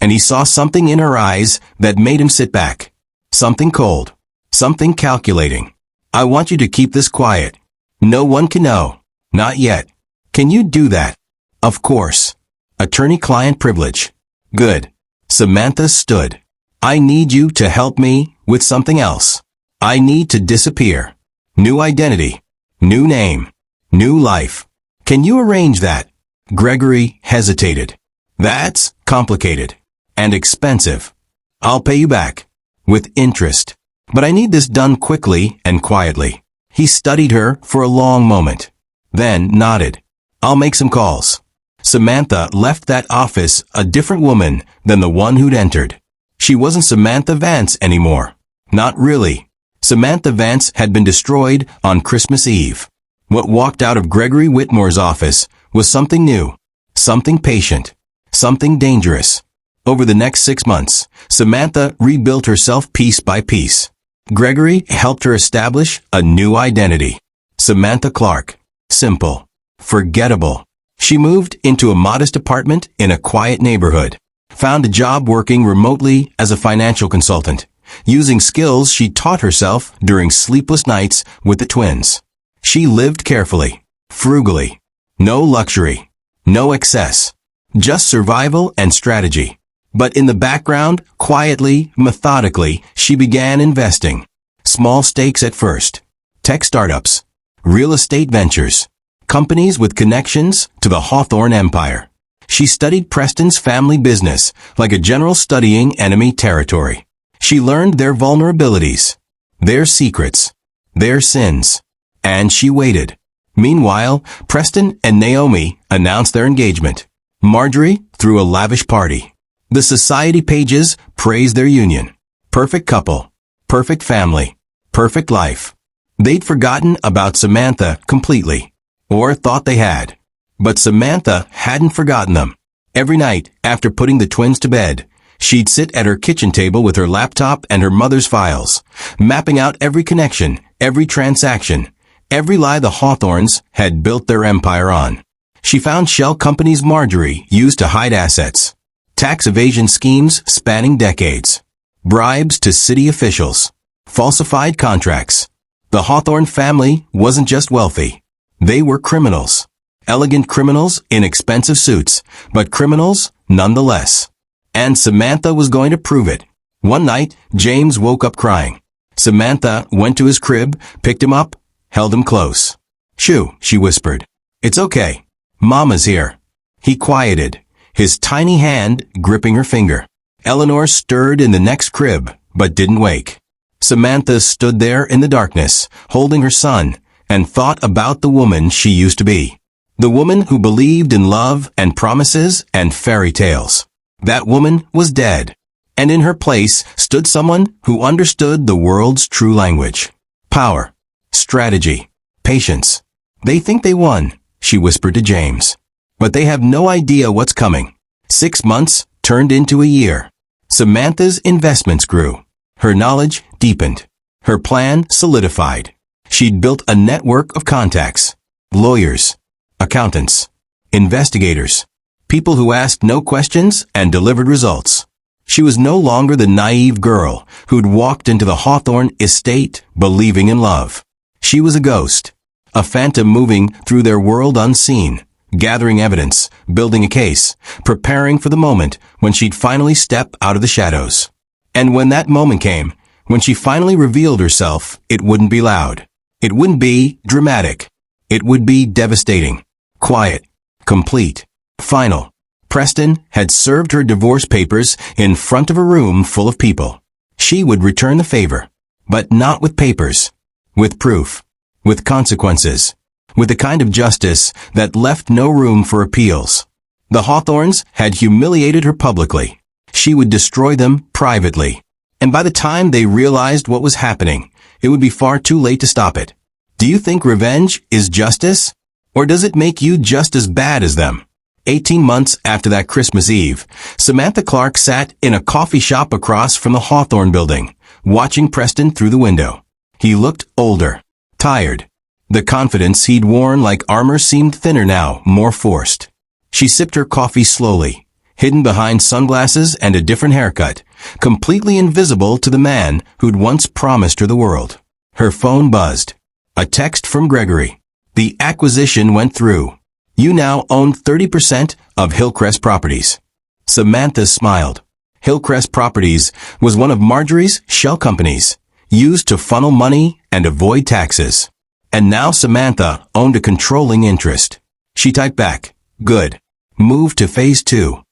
and he saw something in her eyes that made him sit back. Something cold. Something calculating. I want you to keep this quiet. No one can know. Not yet. Can you do that? Of course. Attorney-client privilege. Good. Samantha stood. I need you to help me with something else. I need to disappear. New identity. New name. New life. Can you arrange that? Gregory hesitated. That's complicated. And expensive. I'll pay you back. With interest. But I need this done quickly and quietly. He studied her for a long moment. Then nodded. I'll make some calls. Samantha left that office a different woman than the one who'd entered. She wasn't Samantha Vance anymore. Not really. Samantha Vance had been destroyed on Christmas Eve. What walked out of Gregory Whitmore's office was something new, something patient, something dangerous. Over the next 6 months, Samantha rebuilt herself piece by piece. Gregory helped her establish a new identity. Samantha Clark. Simple. Forgettable. She moved into a modest apartment in a quiet neighborhood. Found a job working remotely as a financial consultant, using skills she taught herself during sleepless nights with the twins. She lived carefully, frugally. No luxury. No excess. Just survival and strategy. But in the background, quietly, methodically, she began investing. Small stakes at first. Tech startups. Real estate ventures. Companies with connections to the Hawthorne Empire. She studied Preston's family business like a general studying enemy territory. She learned their vulnerabilities, their secrets, their sins. And she waited. Meanwhile, Preston and Naomi announced their engagement. Marjorie threw a lavish party. The society pages praised their union. Perfect couple. Perfect family. Perfect life. They'd forgotten about Samantha completely. Or thought they had. But Samantha hadn't forgotten them. Every night, after putting the twins to bed, she'd sit at her kitchen table with her laptop and her mother's files, mapping out every connection, every transaction, every lie the Hawthorns had built their empire on. She found shell companies Marjorie used to hide assets, tax evasion schemes spanning decades, bribes to city officials, falsified contracts. The Hawthorne family wasn't just wealthy. They were criminals. Elegant criminals in expensive suits, but criminals nonetheless. And Samantha was going to prove it. One night, James woke up crying. Samantha went to his crib, picked him up, held him close. "Shoo," she whispered. "It's okay. Mama's here." He quieted, his tiny hand gripping her finger. Eleanor stirred in the next crib, but didn't wake. Samantha stood there in the darkness, holding her son, and thought about the woman she used to be. The woman who believed in love and promises and fairy tales. That woman was dead. And in her place stood someone who understood the world's true language. Power. Strategy. Patience. "They think they won," she whispered to James. "But they have no idea what's coming." 6 months turned into a year. Samantha's investments grew. Her knowledge deepened. Her plan solidified. She'd built a network of contacts. Lawyers. Accountants. Investigators. People who asked no questions and delivered results. She was no longer the naive girl who'd walked into the Hawthorne estate believing in love. She was a ghost. A phantom moving through their world unseen, gathering evidence, building a case, preparing for the moment when she'd finally step out of the shadows. And when that moment came, when she finally revealed herself, it wouldn't be loud. It wouldn't be dramatic. It would be devastating. Quiet. Complete. Final. Preston had served her divorce papers in front of a room full of people. She would return the favor. But not with papers. With proof. With consequences. With the kind of justice that left no room for appeals. The Hawthorns had humiliated her publicly. She would destroy them privately. And by the time they realized what was happening, it would be far too late to stop it. Do you think revenge is justice? Or does it make you just as bad as them? 18 months after that Christmas Eve, Samantha Clark sat in a coffee shop across from the Hawthorne building, watching Preston through the window. He looked older, tired. The confidence he'd worn like armor seemed thinner now, more forced. She sipped her coffee slowly, hidden behind sunglasses and a different haircut, completely invisible to the man who'd once promised her the world. Her phone buzzed. A text from Gregory. The acquisition went through. You now own 30% of Hillcrest Properties. Samantha smiled. Hillcrest Properties was one of Marjorie's shell companies, used to funnel money and avoid taxes. And now Samantha owned a controlling interest. She typed back, "Good. Move to phase 2.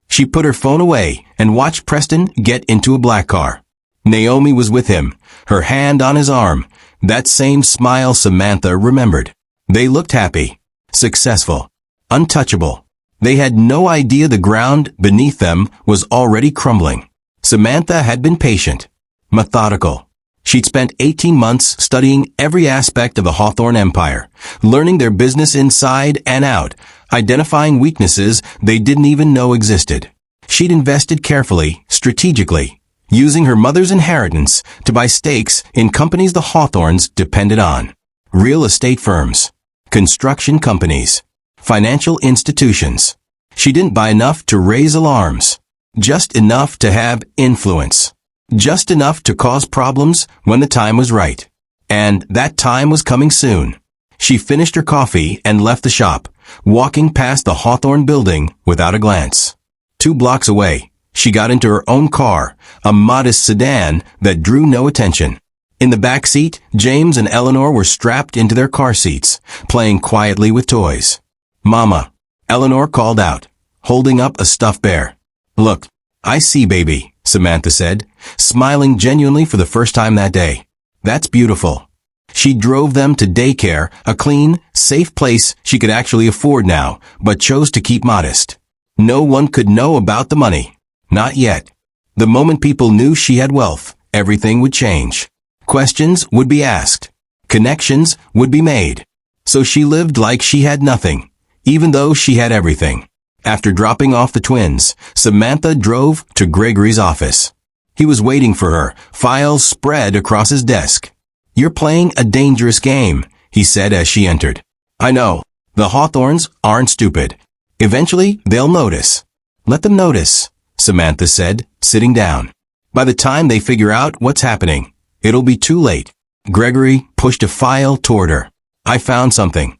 She put her phone away and watched Preston get into a black car. Naomi was with him, her hand on his arm, that same smile Samantha remembered. They looked happy, successful, untouchable. They had no idea the ground beneath them was already crumbling. Samantha had been patient, methodical. She'd spent 18 months studying every aspect of the Hawthorne empire, learning their business inside and out, identifying weaknesses they didn't even know existed. She'd invested carefully, strategically, using her mother's inheritance to buy stakes in companies the Hawthorns depended on. Real estate firms, construction companies, financial institutions. She didn't buy enough to raise alarms, just enough to have influence, just enough to cause problems when the time was right. And that time was coming soon. She finished her coffee and left the shop, walking past the Hawthorne building without a glance. 2 blocks away, she got into her own car, a modest sedan that drew no attention. In the back seat, James and Eleanor were strapped into their car seats, playing quietly with toys. "Mama," Eleanor called out, holding up a stuffed bear. "Look, I see, baby," Samantha said, smiling genuinely for the first time that day. "That's beautiful." She drove them to daycare, a clean, safe place she could actually afford now, but chose to keep modest. No one could know about the money. Not yet. The moment people knew she had wealth, everything would change. Questions would be asked. Connections would be made. So she lived like she had nothing, even though she had everything. After dropping off the twins, Samantha drove to Gregory's office. He was waiting for her, files spread across his desk. "You're playing a dangerous game," he said as she entered. "I know. The Hawthorns aren't stupid. Eventually, they'll notice." "Let them notice," Samantha said, sitting down. "By the time they figure out what's happening, it'll be too late." Gregory pushed a file toward her. "I found something.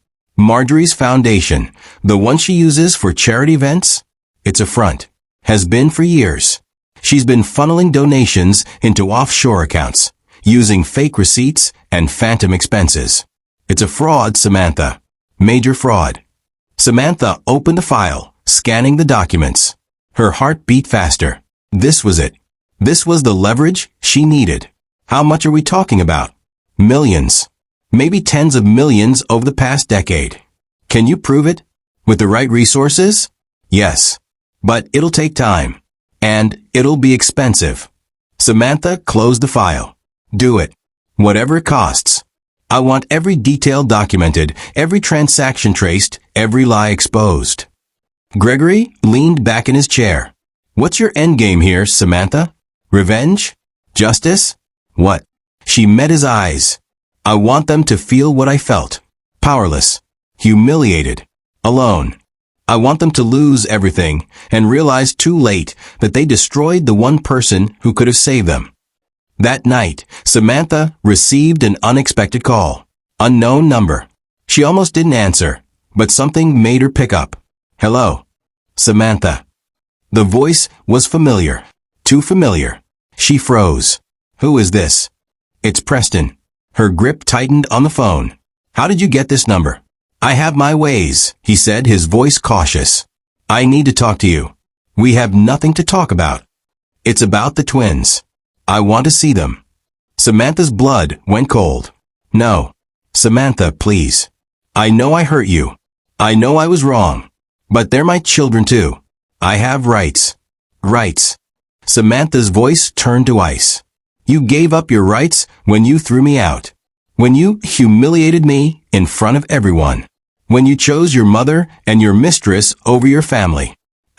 Marjorie's foundation, the one she uses for charity events, it's a front. Has been for years. She's been funneling donations into offshore accounts, using fake receipts and phantom expenses. It's a fraud, Samantha. Major fraud." Samantha opened the file, scanning the documents. Her heart beat faster. This was it. This was the leverage she needed. How much are we talking about? Millions. Maybe tens of millions over the past decade. Can you prove it? With the right resources? Yes. But it'll take time. And it'll be expensive. Samantha closed the file. "Do it. Whatever it costs. I want every detail documented, every transaction traced, every lie exposed." Gregory leaned back in his chair. "What's your endgame here, Samantha? Revenge? Justice? What?" She met his eyes. "I want them to feel what I felt. Powerless. Humiliated. Alone. I want them to lose everything and realize too late that they destroyed the one person who could have saved them." That night, Samantha received an unexpected call. Unknown number. She almost didn't answer, but something made her pick up. "Hello. Samantha." The voice was familiar. Too familiar. She froze. "Who is this?" "It's Preston." Her grip tightened on the phone. "How did you get this number?" "I have my ways," he said, his voice cautious. "I need to talk to you. We have nothing to talk about. It's about the twins. I want to see them." Samantha's blood went cold. "No. Samantha, please. I know I hurt you. I know I was wrong. But they're my children too. I have rights." "Rights." Samantha's voice turned to ice. "You gave up your rights when you threw me out. When you humiliated me in front of everyone. When you chose your mother and your mistress over your family."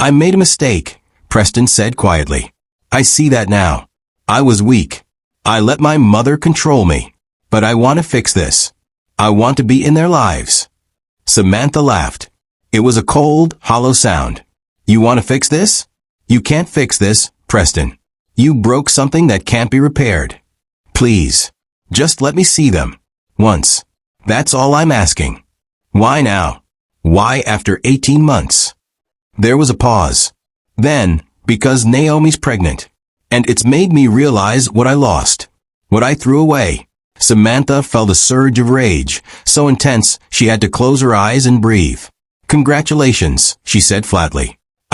"I made a mistake," Preston said quietly. "I see that now. I was weak. I let my mother control me. But I want to fix this. I want to be in their lives." Samantha laughed. It was a cold, hollow sound. "You want to fix this? You can't fix this, Preston. You broke something that can't be repaired. Please, just let me see them. Once. That's all I'm asking." "Why now? Why after 18 months?" There was a pause. "Then, because Naomi's pregnant. And it's made me realize what I lost. What I threw away." Samantha felt a surge of rage, so intense she had to close her eyes and breathe. "Congratulations," she said flatly.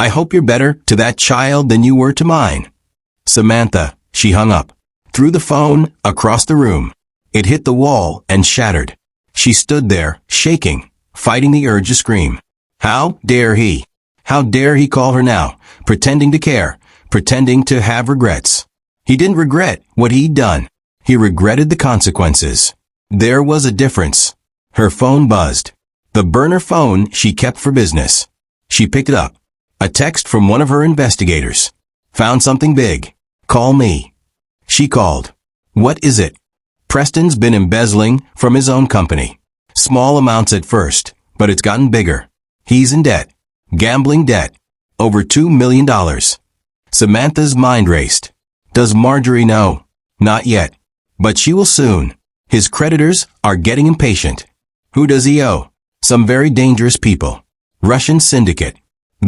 "I hope you're better to that child than you were to mine." "Samantha," she hung up. Threw the phone across the room. It hit the wall and shattered. She stood there, shaking, fighting the urge to scream. How dare he? How dare he call her now, pretending to care, pretending to have regrets? He didn't regret what he'd done. He regretted the consequences. There was a difference. Her phone buzzed. The burner phone she kept for business. She picked it up. A text from one of her investigators. "Found something big. Call me." She called. "What is it?" "Preston's been embezzling from his own company. Small amounts at first, but it's gotten bigger. He's in debt. Gambling debt. Over $2 million. Samantha's mind raced. Does Marjorie know? Not yet. But she will soon. His creditors are getting impatient. Who does he owe? Some very dangerous people. Russian syndicate.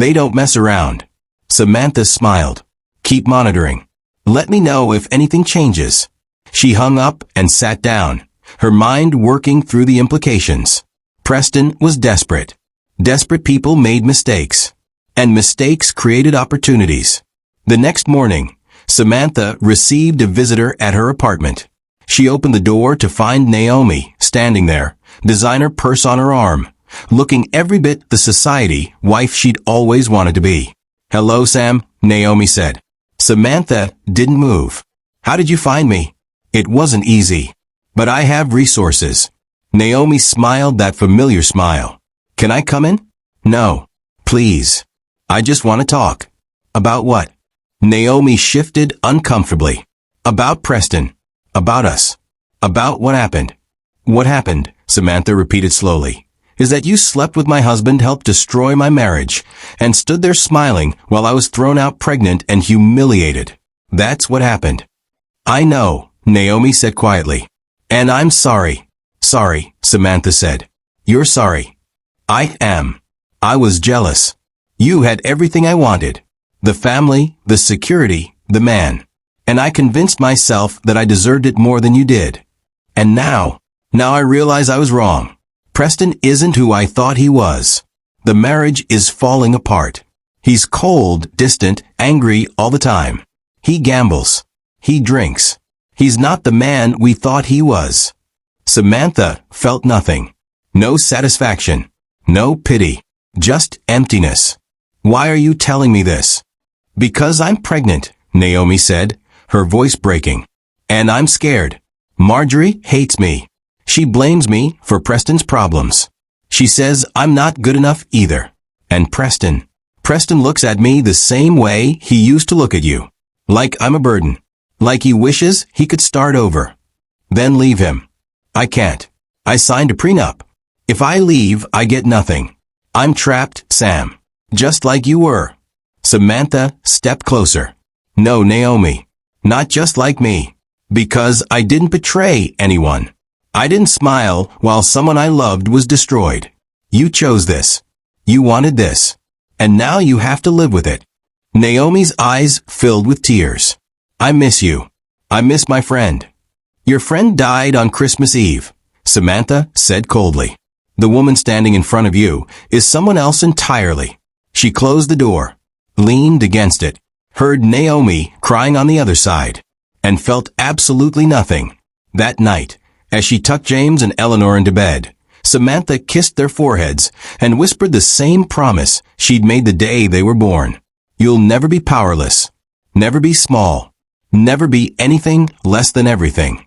They don't mess around. Samantha smiled. Keep monitoring. Let me know if anything changes. She hung up and sat down, her mind working through the implications. Preston was desperate. Desperate people made mistakes. And mistakes created opportunities. The next morning, Samantha received a visitor at her apartment. She opened the door to find Naomi standing there, designer purse on her arm, looking every bit the society wife she'd always wanted to be. "Hello, Sam," Naomi said. Samantha didn't move. "How did you find me?" "It wasn't easy. But I have resources." Naomi smiled that familiar smile. "Can I come in?" "No. Please." I just want to talk. About what? Naomi shifted uncomfortably. About Preston. About us. About what happened. What happened, Samantha repeated slowly, is that you slept with my husband, helped destroy my marriage, and stood there smiling while I was thrown out pregnant and humiliated. That's what happened. I know, Naomi said quietly. And I'm sorry. Sorry, Samantha said. You're sorry. I am. I was jealous. You had everything I wanted. The family, the security, the man. And I convinced myself that I deserved it more than you did. And now I realize I was wrong. Preston isn't who I thought he was. The marriage is falling apart. He's cold, distant, angry all the time. He gambles. He drinks. He's not the man we thought he was. Samantha felt nothing. No satisfaction. No pity. Just emptiness. Why are you telling me this? Because I'm pregnant, Naomi said, her voice breaking. And I'm scared. Marjorie hates me. She blames me for Preston's problems. She says I'm not good enough either. And Preston looks at me the same way he used to look at you. Like I'm a burden. Like he wishes he could start over. Then leave him. I can't. I signed a prenup. If I leave, I get nothing. I'm trapped, Sam. Just like you were. Samantha stepped closer. No, Naomi. Not just like me. Because I didn't betray anyone. I didn't smile while someone I loved was destroyed. You chose this. You wanted this. And now you have to live with it. Naomi's eyes filled with tears. I miss you. I miss my friend. Your friend died on Christmas Eve, Samantha said coldly. The woman standing in front of you is someone else entirely. She closed the door, leaned against it, heard Naomi crying on the other side, and felt absolutely nothing. That night, as she tucked James and Eleanor into bed, Samantha kissed their foreheads and whispered the same promise she'd made the day they were born. You'll never be powerless, never be small, never be anything less than everything.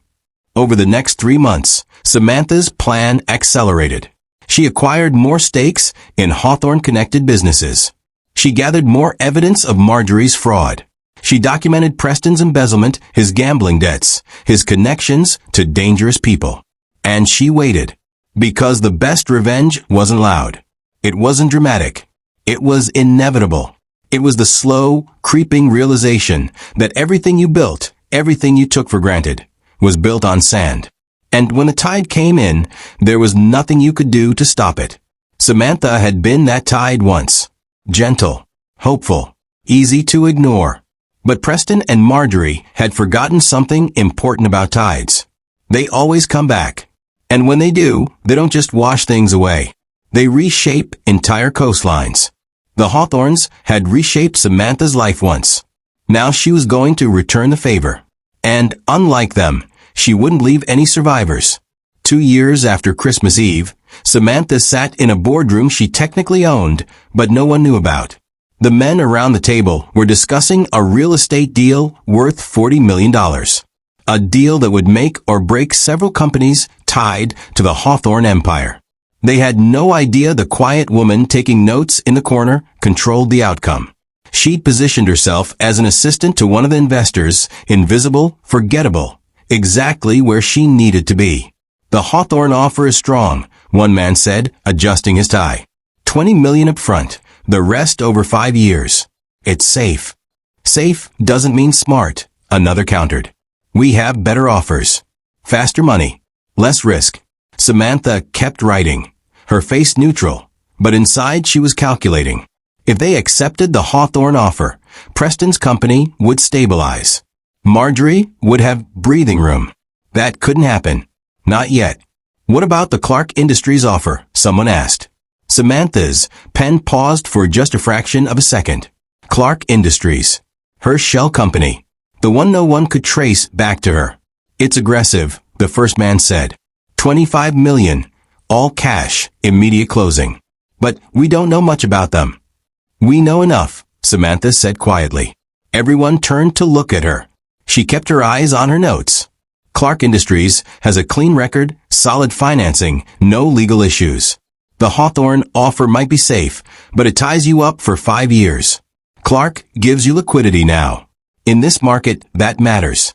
Over the next 3 months, Samantha's plan accelerated. She acquired more stakes in Hawthorne-connected businesses. She gathered more evidence of Marjorie's fraud. She documented Preston's embezzlement, his gambling debts, his connections to dangerous people. And she waited. Because the best revenge wasn't loud. It wasn't dramatic. It was inevitable. It was the slow, creeping realization that everything you built, everything you took for granted, was built on sand. And when the tide came in, there was nothing you could do to stop it. Samantha had been that tide once. Gentle, hopeful, easy to ignore. But Preston and Marjorie had forgotten something important about tides. They always come back. And when they do, they don't just wash things away. They reshape entire coastlines. The Hawthorns had reshaped Samantha's life once. Now she was going to return the favor. And, unlike them, she wouldn't leave any survivors. 2 years after Christmas Eve, Samantha sat in a boardroom she technically owned, but no one knew about. The men around the table were discussing a real estate deal worth $40 million. A deal that would make or break several companies tied to the Hawthorne empire. They had no idea the quiet woman taking notes in the corner controlled the outcome. She'd positioned herself as an assistant to one of the investors, invisible, forgettable, exactly where she needed to be. The Hawthorne offer is strong, one man said, adjusting his tie. $20 million up front, the rest over 5 years. It's safe. Safe doesn't mean smart, another countered. We have better offers. Faster money. Less risk. Samantha kept writing, her face neutral, but inside she was calculating. If they accepted the Hawthorne offer, Preston's company would stabilize. Marjorie would have breathing room. That couldn't happen. Not yet. What about the Clark Industries offer? Someone asked. Samantha's pen paused for just a fraction of a second. Clark Industries. Her shell company. The one no one could trace back to her. It's aggressive, the first man said. $25 million. All cash, immediate closing. But we don't know much about them. We know enough, Samantha said quietly. Everyone turned to look at her. She kept her eyes on her notes. Clark Industries has a clean record, solid financing, no legal issues. The Hawthorne offer might be safe, but it ties you up for 5 years. Clark gives you liquidity now. In this market, that matters.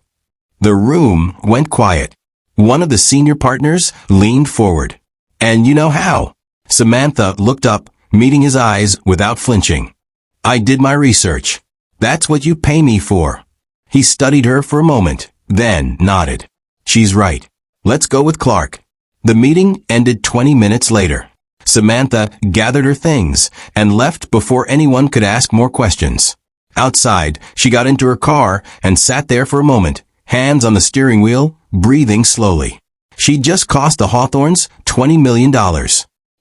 The room went quiet. One of the senior partners leaned forward. And you know how? Samantha looked up, meeting his eyes without flinching. I did my research. That's what you pay me for. He studied her for a moment, then nodded. She's right. Let's go with Clark. The meeting ended 20 minutes later. Samantha gathered her things and left before anyone could ask more questions. Outside, she got into her car and sat there for a moment, hands on the steering wheel, breathing slowly. She'd just cost the Hawthorns $20 million.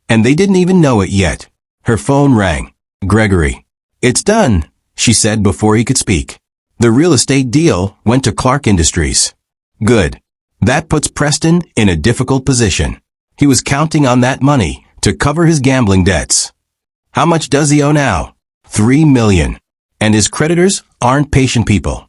And they didn't even know it yet. Her phone rang. Gregory. It's done, she said before he could speak. The real estate deal went to Clark Industries. Good. That puts Preston in a difficult position. He was counting on that money to cover his gambling debts. How much does he owe now? $3 million. And his creditors aren't patient people.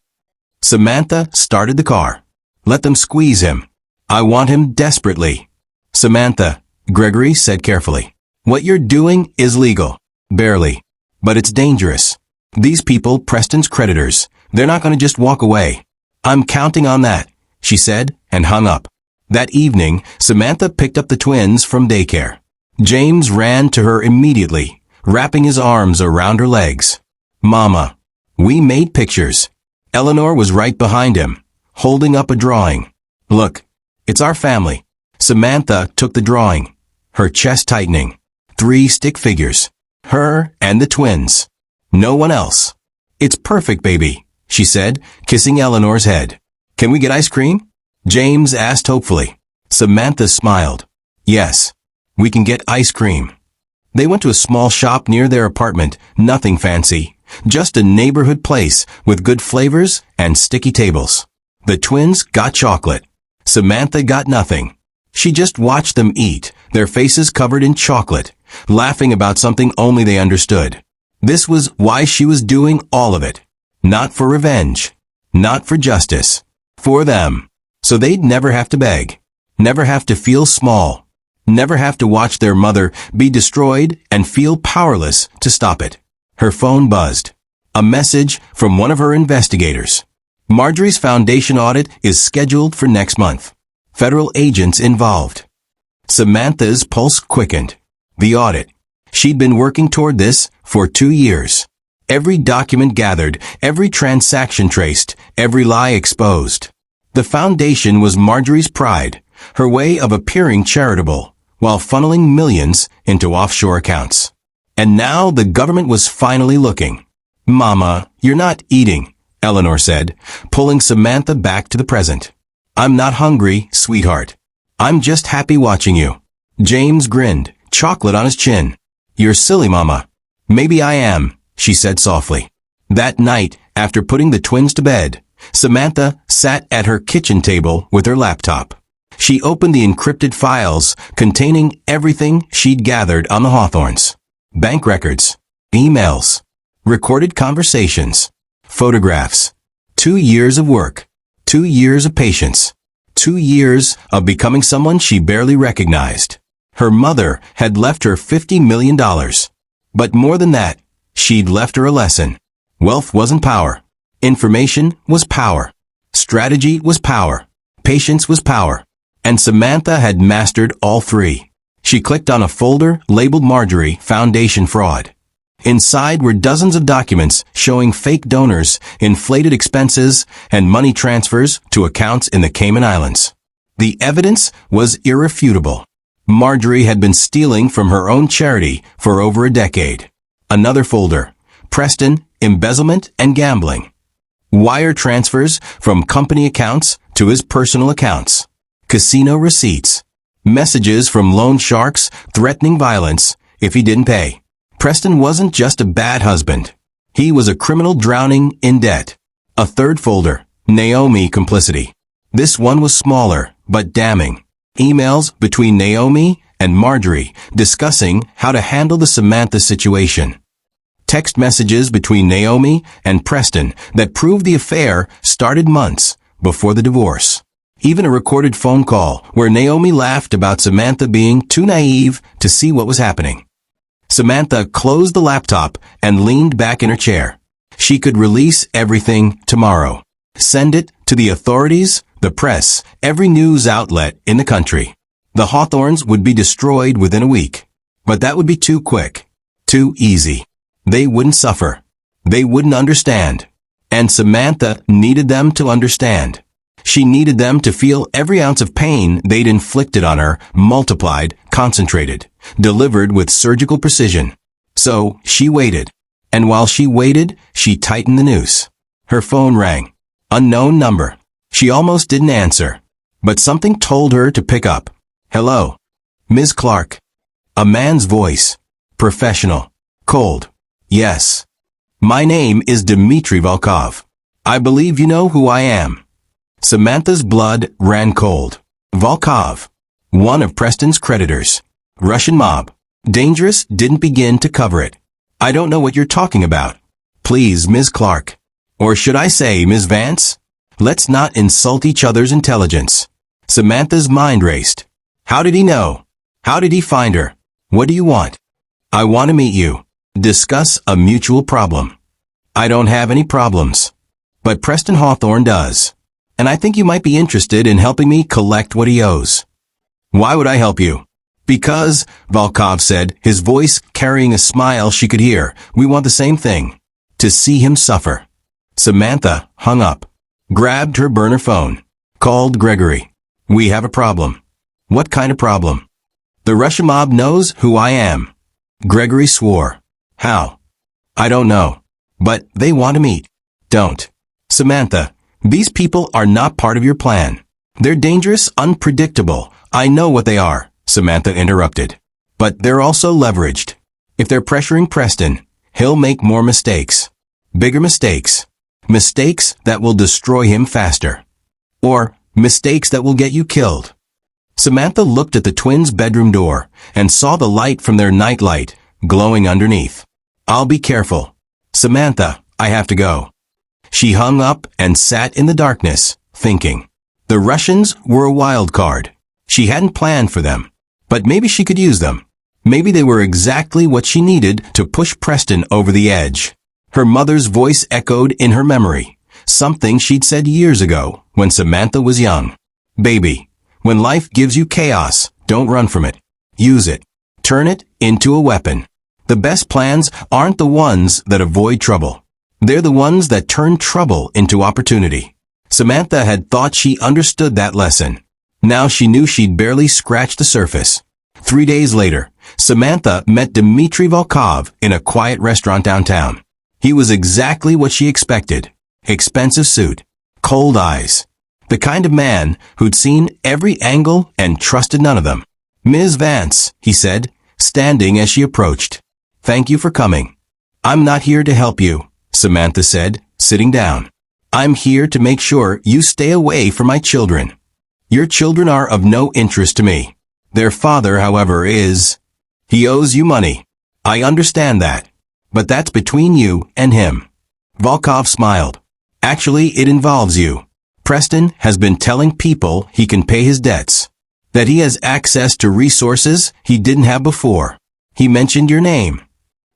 Samantha started the car. Let them squeeze him. I want him desperately. Samantha, Gregory said carefully. What you're doing is legal. Barely. But it's dangerous. These people, Preston's creditors, they're not going to just walk away. I'm counting on that, she said, and hung up. That evening, Samantha picked up the twins from daycare. James ran to her immediately, wrapping his arms around her legs. Mama. We made pictures. Eleanor was right behind him, holding up a drawing. Look, it's our family. Samantha took the drawing, her chest tightening. 3 stick figures. Her and the twins. No one else. It's perfect, baby, she said, kissing Eleanor's head. Can we get ice cream? James asked hopefully. Samantha smiled. Yes, we can get ice cream. They went to a small shop near their apartment, nothing fancy. Just a neighborhood place with good flavors and sticky tables. The twins got chocolate. Samantha got nothing. She just watched them eat, their faces covered in chocolate, laughing about something only they understood. This was why she was doing all of it. Not for revenge. Not for justice. For them. So they'd never have to beg. Never have to feel small. Never have to watch their mother be destroyed and feel powerless to stop it. Her phone buzzed. A message from one of her investigators. Marjorie's foundation audit is scheduled for next month. Federal agents involved. Samantha's pulse quickened. The audit. She'd been working toward this for 2 years. Every document gathered, every transaction traced, every lie exposed. The foundation was Marjorie's pride, her way of appearing charitable, while funneling millions into offshore accounts. And now the government was finally looking. Mama, you're not eating, Eleanor said, pulling Samantha back to the present. I'm not hungry, sweetheart. I'm just happy watching you. James grinned, chocolate on his chin. You're silly, Mama. Maybe I am, she said softly. That night, after putting the twins to bed, Samantha sat at her kitchen table with her laptop. She opened the encrypted files containing everything she'd gathered on the Hawthorns. Bank records, emails, recorded conversations, photographs. 2 years of work, 2 years of patience, 2 years of becoming someone she barely recognized. Her mother had left her $50 million. But more than that, she'd left her a lesson. Wealth wasn't power. Information was power. Strategy was power. Patience was power. And Samantha had mastered all 3. She clicked on a folder labeled Marjorie Foundation Fraud. Inside were dozens of documents showing fake donors, inflated expenses, and money transfers to accounts in the Cayman Islands. The evidence was irrefutable. Marjorie had been stealing from her own charity for over a decade. Another folder. Preston, embezzlement and gambling. Wire transfers from company accounts to his personal accounts. Casino receipts. Messages from loan sharks threatening violence if he didn't pay. Preston wasn't just a bad husband. He was a criminal drowning in debt. A third folder. Naomi complicity. This one was smaller, but damning. Emails between Naomi and Marjorie discussing how to handle the Samantha situation. Text messages between Naomi and Preston that proved the affair started months before the divorce. Even a recorded phone call where Naomi laughed about Samantha being too naive to see what was happening. Samantha closed the laptop and leaned back in her chair. She could release everything tomorrow. Send it to the authorities, the press, every news outlet in the country. The Hawthorns would be destroyed within a week. But that would be too quick. Too easy. They wouldn't suffer. They wouldn't understand. And Samantha needed them to understand. She needed them to feel every ounce of pain they'd inflicted on her, multiplied, concentrated, delivered with surgical precision. So she waited. And while she waited, she tightened the noose. Her phone rang. Unknown number. She almost didn't answer. But something told her to pick up. Hello. Ms. Clark. A man's voice. Professional. Cold. Yes. My name is Dmitry Volkov. I believe you know who I am. Samantha's blood ran cold. Volkov. One of Preston's creditors. Russian mob. Dangerous didn't begin to cover it. I don't know what you're talking about. Please, Ms. Clark. Or should I say, Ms. Vance? Let's not insult each other's intelligence. Samantha's mind raced. How did he know? How did he find her? What do you want? I want to meet you. Discuss a mutual problem. I don't have any problems. But Preston Hawthorne does. And I think you might be interested in helping me collect what he owes. Why would I help you? Because, Volkov said, his voice carrying a smile she could hear, we want the same thing. To see him suffer. Samantha hung up. Grabbed her burner phone. Called Gregory. We have a problem. What kind of problem? The Russian mob knows who I am. Gregory swore. How? I don't know. But they want to meet. Don't. Samantha, these people are not part of your plan. They're dangerous, unpredictable. I know what they are, Samantha interrupted. But they're also leveraged. If they're pressuring Preston, he'll make more mistakes. Bigger mistakes. Mistakes that will destroy him faster. Or mistakes that will get you killed. Samantha looked at the twins' bedroom door and saw the light from their nightlight glowing underneath. I'll be careful. Samantha, I have to go. She hung up and sat in the darkness, thinking. The Russians were a wild card. She hadn't planned for them. But maybe she could use them. Maybe they were exactly what she needed to push Preston over the edge. Her mother's voice echoed in her memory. Something she'd said years ago when Samantha was young. Baby, when life gives you chaos, don't run from it. Use it. Turn it into a weapon. The best plans aren't the ones that avoid trouble. They're the ones that turn trouble into opportunity. Samantha had thought she understood that lesson. Now she knew she'd barely scratched the surface. 3 days later, Samantha met Dmitry Volkov in a quiet restaurant downtown. He was exactly what she expected. Expensive suit. Cold eyes. The kind of man who'd seen every angle and trusted none of them. Ms. Vance, he said, standing as she approached. Thank you for coming. I'm not here to help you, Samantha said, sitting down. I'm here to make sure you stay away from my children. Your children are of no interest to me. Their father, however, is... He owes you money. I understand that. But that's between you and him. Volkov smiled. Actually, it involves you. Preston has been telling people he can pay his debts. That he has access to resources he didn't have before. He mentioned your name.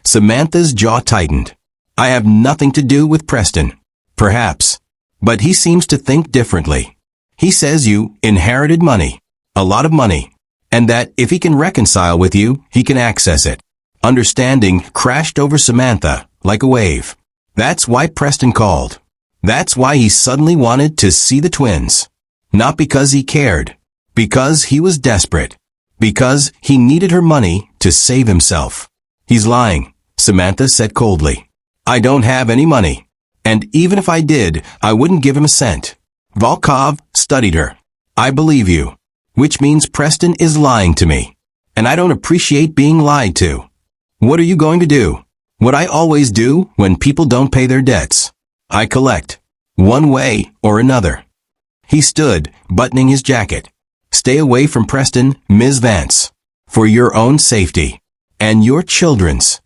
Samantha's jaw tightened. I have nothing to do with Preston. Perhaps. But he seems to think differently. He says you inherited money. A lot of money. And that if he can reconcile with you, he can access it. Understanding crashed over Samantha like a wave. That's why Preston called. That's why he suddenly wanted to see the twins. Not because he cared. Because he was desperate. Because he needed her money to save himself. He's lying, Samantha said coldly. I don't have any money. And even if I did, I wouldn't give him a cent. Volkov studied her. I believe you. Which means Preston is lying to me. And I don't appreciate being lied to. What are you going to do? What I always do when people don't pay their debts. I collect. One way or another. He stood, buttoning his jacket. Stay away from Preston, Ms. Vance. For your own safety. And your children's.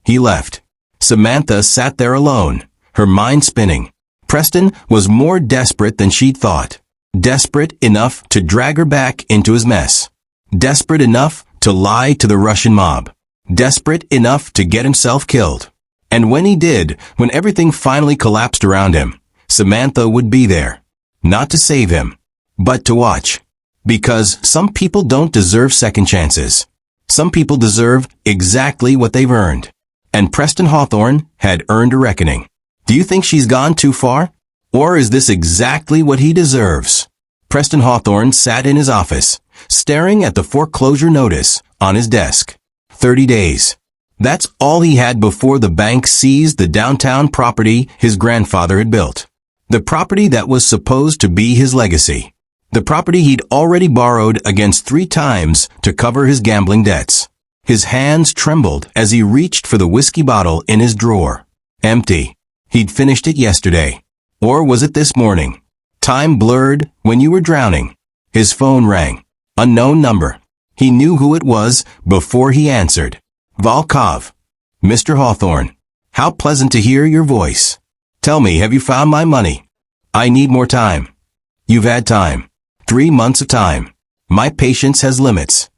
He left. Samantha sat there alone, her mind spinning. Preston was more desperate than she'd thought. Desperate enough to drag her back into his mess. Desperate enough to lie to the Russian mob. Desperate enough to get himself killed. And when he did, when everything finally collapsed around him, Samantha would be there. Not to save him, but to watch. Because some people don't deserve second chances. Some people deserve exactly what they've earned. And Preston Hawthorne had earned a reckoning. Do you think she's gone too far? Or is this exactly what he deserves? Preston Hawthorne sat in his office, staring at the foreclosure notice on his desk. 30 days. That's all he had before the bank seized the downtown property his grandfather had built. The property that was supposed to be his legacy. The property he'd already borrowed against 3 times to cover his gambling debts. His hands trembled as he reached for the whiskey bottle in his drawer. Empty. He'd finished it yesterday. Or was it this morning? Time blurred when you were drowning. His phone rang. Unknown number. He knew who it was before he answered. Volkov. Mr. Hawthorne. How pleasant to hear your voice. Tell me, have you found my money? I need more time. You've had time. 3 months of time. My patience has limits.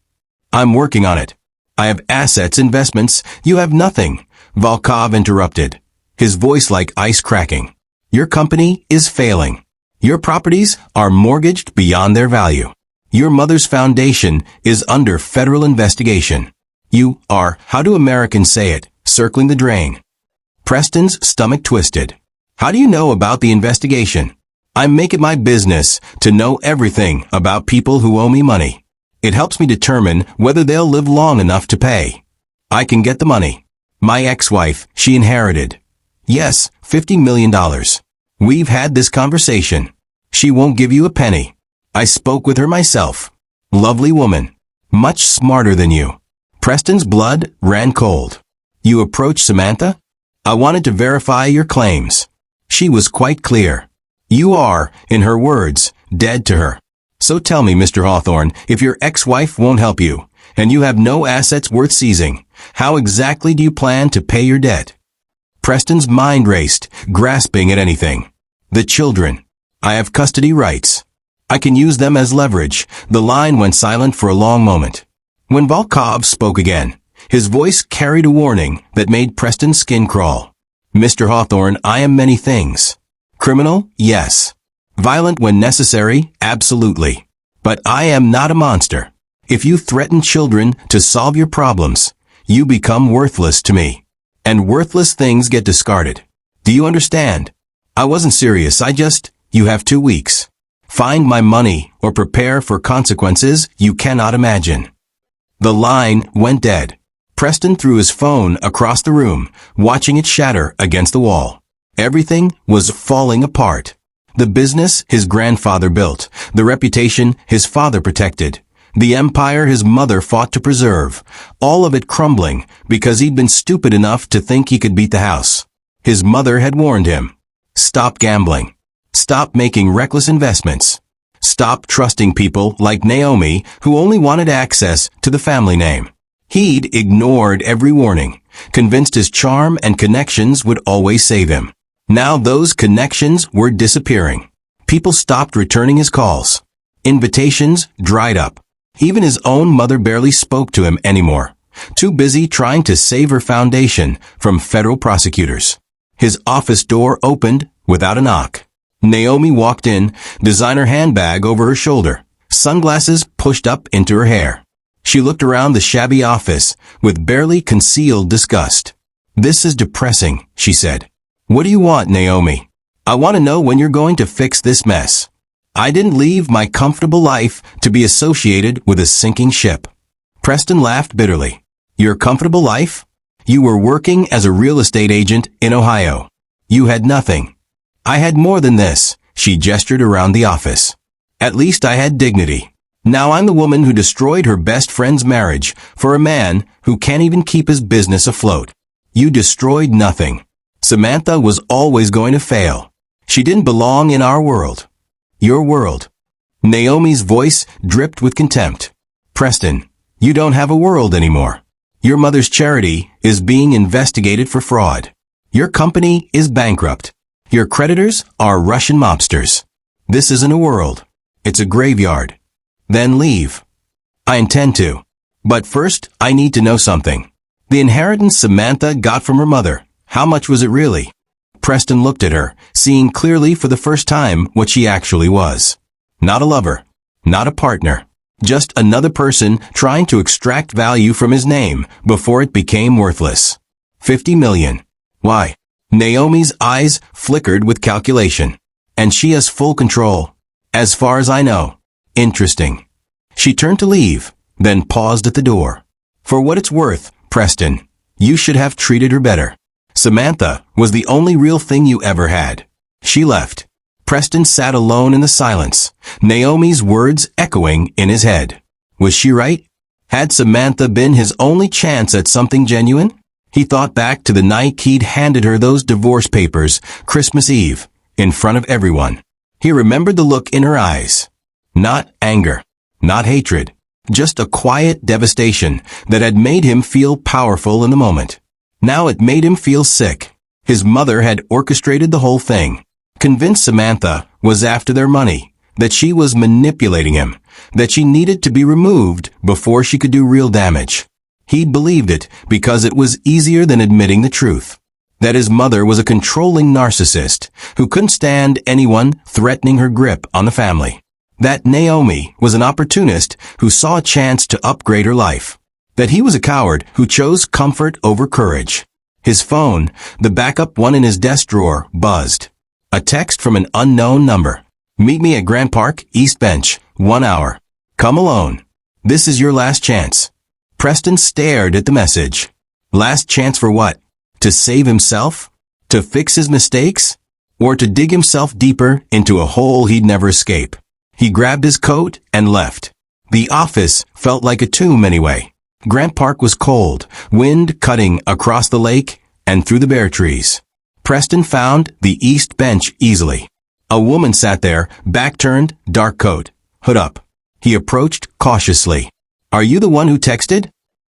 I'm working on it. I have assets, investments. You have nothing. Volkov interrupted, his voice like ice cracking. Your company is failing. Your properties are mortgaged beyond their value. Your mother's foundation is under federal investigation. You are, how do Americans say it, circling the drain. Preston's stomach twisted. How do you know about the investigation? I make it my business to know everything about people who owe me money. It helps me determine whether they'll live long enough to pay. I can get the money. My ex-wife, she inherited. Yes, $50 million. We've had this conversation. She won't give you a penny. I spoke with her myself. Lovely woman. Much smarter than you. Preston's blood ran cold. You approached Samantha? I wanted to verify your claims. She was quite clear. You are, in her words, dead to her. So tell me, Mr. Hawthorne, if your ex-wife won't help you, and you have no assets worth seizing, how exactly do you plan to pay your debt? Preston's mind raced, grasping at anything. The children. I have custody rights. I can use them as leverage. The line went silent for a long moment. When Volkov spoke again, his voice carried a warning that made Preston's skin crawl. Mr. Hawthorne, I am many things. Criminal, yes. Violent when necessary, absolutely. But I am not a monster. If you threaten children to solve your problems, you become worthless to me. And worthless things get discarded. Do you understand? I wasn't serious, you have 2 weeks. Find my money or prepare for consequences you cannot imagine. The line went dead. Preston threw his phone across the room, watching it shatter against the wall. Everything was falling apart. The business his grandfather built, the reputation his father protected, the empire his mother fought to preserve, all of it crumbling because he'd been stupid enough to think he could beat the house. His mother had warned him. Stop gambling. Stop making reckless investments. Stop trusting people like Naomi who only wanted access to the family name. He'd ignored every warning, convinced his charm and connections would always save him. Now those connections were disappearing. People stopped returning his calls. Invitations dried up. Even his own mother barely spoke to him anymore, too busy trying to save her foundation from federal prosecutors. His office door opened without a knock. Naomi walked in, designer handbag over her shoulder, sunglasses pushed up into her hair. She looked around the shabby office with barely concealed disgust. This is depressing, she said. What do you want, Naomi? I want to know when you're going to fix this mess. I didn't leave my comfortable life to be associated with a sinking ship. Preston laughed bitterly. Your comfortable life? You were working as a real estate agent in Ohio. You had nothing. I had more than this, she gestured around the office. At least I had dignity. Now I'm the woman who destroyed her best friend's marriage for a man who can't even keep his business afloat. You destroyed nothing. Samantha was always going to fail. She didn't belong in our world. Your world. Naomi's voice dripped with contempt. Preston, you don't have a world anymore. Your mother's charity is being investigated for fraud. Your company is bankrupt. Your creditors are Russian mobsters. This isn't a world. It's a graveyard. Then leave. I intend to. But first, I need to know something. The inheritance Samantha got from her mother, how much was it really? Preston looked at her, seeing clearly for the first time what she actually was. Not a lover. Not a partner. Just another person trying to extract value from his name before it became worthless. 50 million. Why? Naomi's eyes flickered with calculation. And she has full control. As far as I know. Interesting. She turned to leave, then paused at the door. For what it's worth, Preston, you should have treated her better. Samantha was the only real thing you ever had. She left. Preston sat alone in the silence, Naomi's words echoing in his head. Was she right? Had Samantha been his only chance at something genuine? He thought back to the night he'd handed her those divorce papers, Christmas Eve, in front of everyone. He remembered the look in her eyes. Not anger, not hatred, just a quiet devastation that had made him feel powerful in the moment. Now it made him feel sick. His mother had orchestrated the whole thing. Convinced Samantha was after their money, that she was manipulating him, that she needed to be removed before she could do real damage. He believed it because it was easier than admitting the truth. That his mother was a controlling narcissist who couldn't stand anyone threatening her grip on the family. That Naomi was an opportunist who saw a chance to upgrade her life. That he was a coward who chose comfort over courage. His phone, the backup one in his desk drawer, buzzed. A text from an unknown number. Meet me at Grant Park, East Bench, 1 hour. Come alone. This is your last chance. Preston stared at the message. Last chance for what? To save himself? To fix his mistakes? Or to dig himself deeper into a hole he'd never escape? He grabbed his coat and left. The office felt like a tomb anyway. Grant Park was cold, wind cutting across the lake and through the bare trees. Preston found the east bench easily. A woman sat there, back turned, dark coat, hood up. He approached cautiously. Are you the one who texted?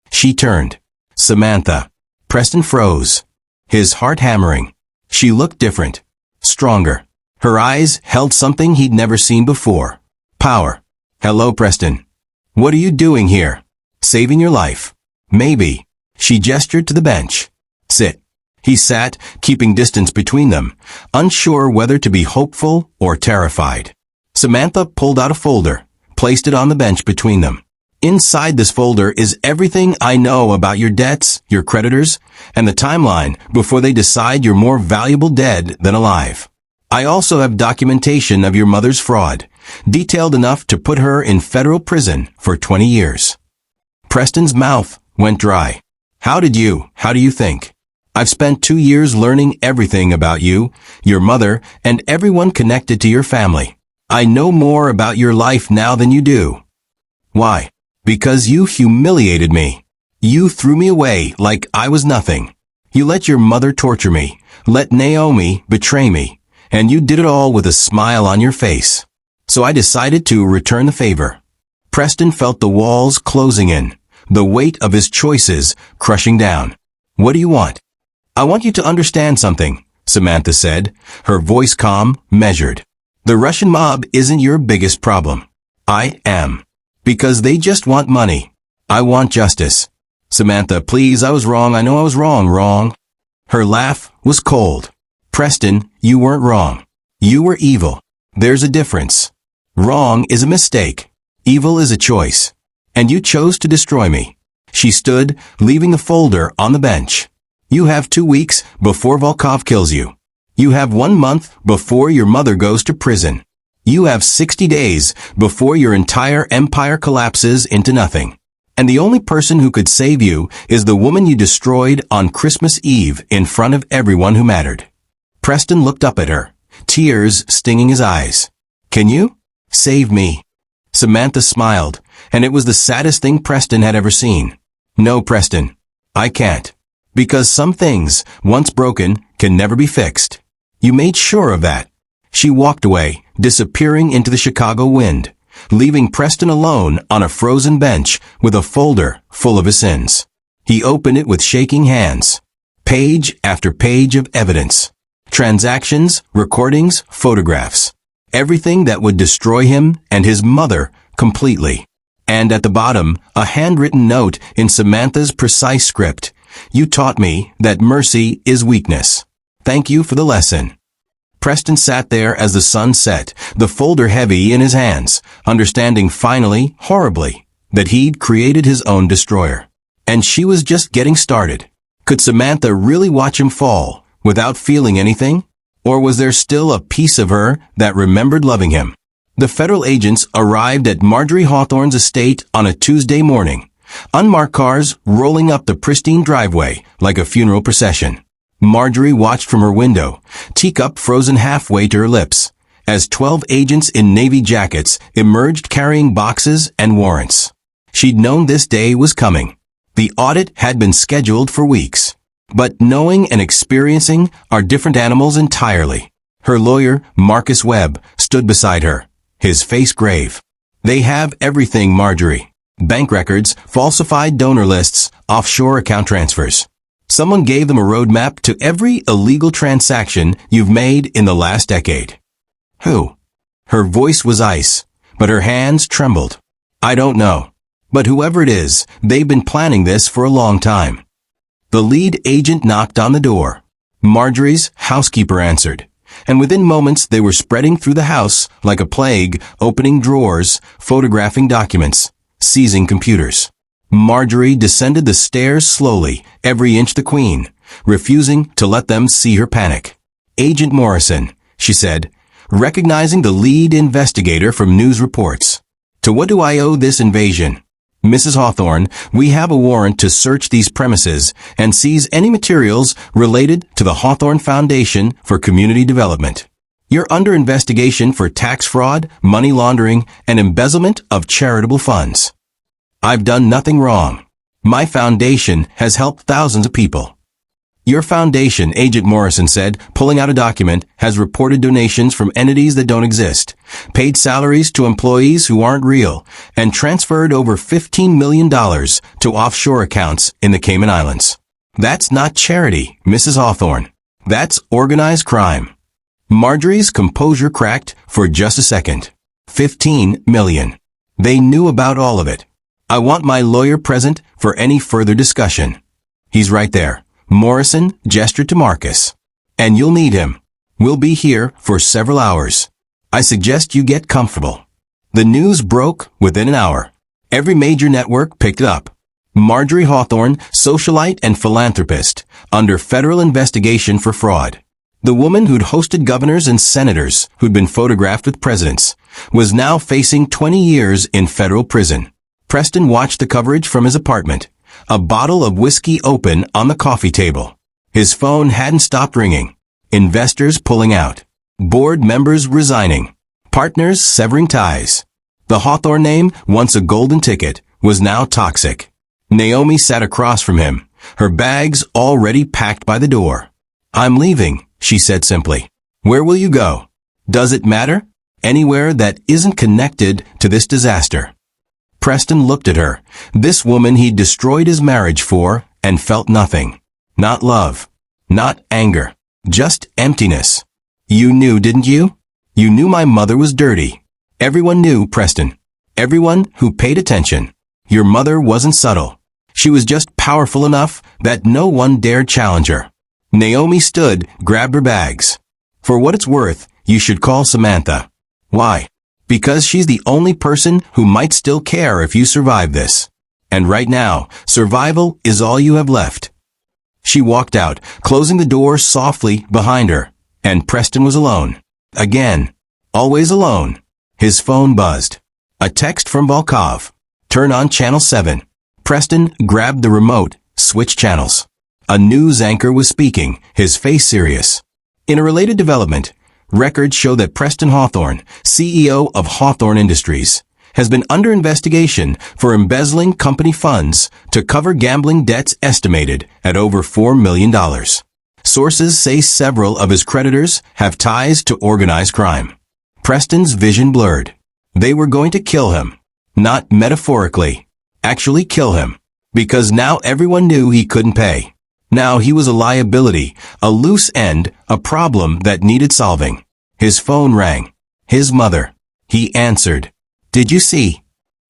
She turned. Samantha. Preston froze. His heart hammering. She looked different. Stronger. Her eyes held something he'd never seen before. Power. Hello, Preston. What are you doing here? Saving your life. Maybe. She gestured to the bench. Sit. He sat, keeping distance between them, unsure whether to be hopeful or terrified. Samantha pulled out a folder, placed it on the bench between them. Inside this folder is everything I know about your debts, your creditors, and the timeline before they decide you're more valuable dead than alive. I also have documentation of your mother's fraud, detailed enough to put her in federal prison for 20 years. Preston's mouth went dry. How do you think? I've spent 2 years learning everything about you, your mother, and everyone connected to your family. I know more about your life now than you do. Why? Because you humiliated me. You threw me away like I was nothing. You let your mother torture me, let Naomi betray me, and you did it all with a smile on your face. So I decided to return the favor. Preston felt the walls closing in, the weight of his choices crushing down. What do you want? I want you to understand something, Samantha said, her voice calm, measured. The Russian mob isn't your biggest problem. I am. Because they just want money. I want justice. Samantha, please, I was wrong. I know I was wrong. Her laugh was cold. Preston, you weren't wrong. You were evil. There's a difference. Wrong is a mistake. Evil is a choice. And you chose to destroy me. She stood, leaving the folder on the bench. You have 2 weeks before Volkov kills you. You have 1 month before your mother goes to prison. You have 60 days before your entire empire collapses into nothing. And the only person who could save you is the woman you destroyed on Christmas Eve in front of everyone who mattered. Preston looked up at her, tears stinging his eyes. Can you? Save me. Samantha smiled, and it was the saddest thing Preston had ever seen. No, Preston. I can't. Because some things, once broken, can never be fixed. You made sure of that. She walked away, disappearing into the Chicago wind, leaving Preston alone on a frozen bench with a folder full of his sins. He opened it with shaking hands. Page after page of evidence. Transactions, recordings, photographs. Everything that would destroy him and his mother completely. And at the bottom, a handwritten note in Samantha's precise script. You taught me that mercy is weakness. Thank you for the lesson. Preston sat there as the sun set, the folder heavy in his hands, understanding finally, horribly, that he'd created his own destroyer. And she was just getting started. Could Samantha really watch him fall, without feeling anything? Or was there still a piece of her that remembered loving him? The federal agents arrived at Marjorie Hawthorne's estate on a Tuesday morning. Unmarked cars rolling up the pristine driveway like a funeral procession. Marjorie watched from her window, teacup frozen halfway to her lips, as 12 agents in navy jackets emerged carrying boxes and warrants. She'd known this day was coming. The audit had been scheduled for weeks. But knowing and experiencing are different animals entirely. Her lawyer, Marcus Webb, stood beside her, his face grave. They have everything, Marjorie. Bank records, falsified donor lists, offshore account transfers. Someone gave them a roadmap to every illegal transaction you've made in the last decade. Who? Her voice was ice, but her hands trembled. I don't know. But whoever it is, they've been planning this for a long time. The lead agent knocked on the door. Marjorie's housekeeper answered, and within moments they were spreading through the house like a plague, opening drawers, photographing documents, seizing computers. Marjorie descended the stairs slowly, every inch the queen, refusing to let them see her panic. Agent Morrison, she said, recognizing the lead investigator from news reports. To what do I owe this invasion? Mrs. Hawthorne, we have a warrant to search these premises and seize any materials related to the Hawthorne Foundation for Community Development. You're under investigation for tax fraud, money laundering, and embezzlement of charitable funds. I've done nothing wrong. My foundation has helped thousands of people. Your foundation, Agent Morrison said, pulling out a document, has reported donations from entities that don't exist, paid salaries to employees who aren't real, and transferred over $15 million to offshore accounts in the Cayman Islands. That's not charity, Mrs. Hawthorne. That's organized crime. Marjorie's composure cracked for just a second. 15 million. They knew about all of it. I want my lawyer present for any further discussion. He's right there. Morrison gestured to Marcus. And you'll need him. We'll be here for several hours. I suggest you get comfortable. The news broke within an hour. Every major network picked it up. Marjorie Hawthorne, socialite and philanthropist, under federal investigation for fraud. The woman who'd hosted governors and senators who'd been photographed with presidents was now facing 20 years in federal prison. Preston watched the coverage from his apartment. A bottle of whiskey open on the coffee table. His phone hadn't stopped ringing. Investors pulling out. Board members resigning. Partners severing ties. The Hawthorne name, once a golden ticket, was now toxic. Naomi sat across from him, her bags already packed by the door. I'm leaving, she said simply. Where will you go? Does it matter? Anywhere that isn't connected to this disaster. Preston looked at her, this woman he'd destroyed his marriage for, and felt nothing. Not love. Not anger. Just emptiness. You knew, didn't you? You knew my mother was dirty. Everyone knew, Preston. Everyone who paid attention. Your mother wasn't subtle. She was just powerful enough that no one dared challenge her. Naomi stood, grabbed her bags. For what it's worth, you should call Samantha. Why? Because she's the only person who might still care if you survive this. And right now, survival is all you have left. She walked out, closing the door softly behind her, and Preston was alone. Again. Always alone. His phone buzzed. A text from Volkov. Turn on channel 7. Preston grabbed the remote, switched channels. A news anchor was speaking, his face serious. In a related development, records show that Preston Hawthorne, CEO of Hawthorne Industries, has been under investigation for embezzling company funds to cover gambling debts estimated at over $4 million. Sources say several of his creditors have ties to organized crime. Preston's vision blurred. They were going to kill him. Not metaphorically. Actually kill him. Because now everyone knew he couldn't pay. Now he was a liability, a loose end, a problem that needed solving. His phone rang. His mother. He answered. Did you see?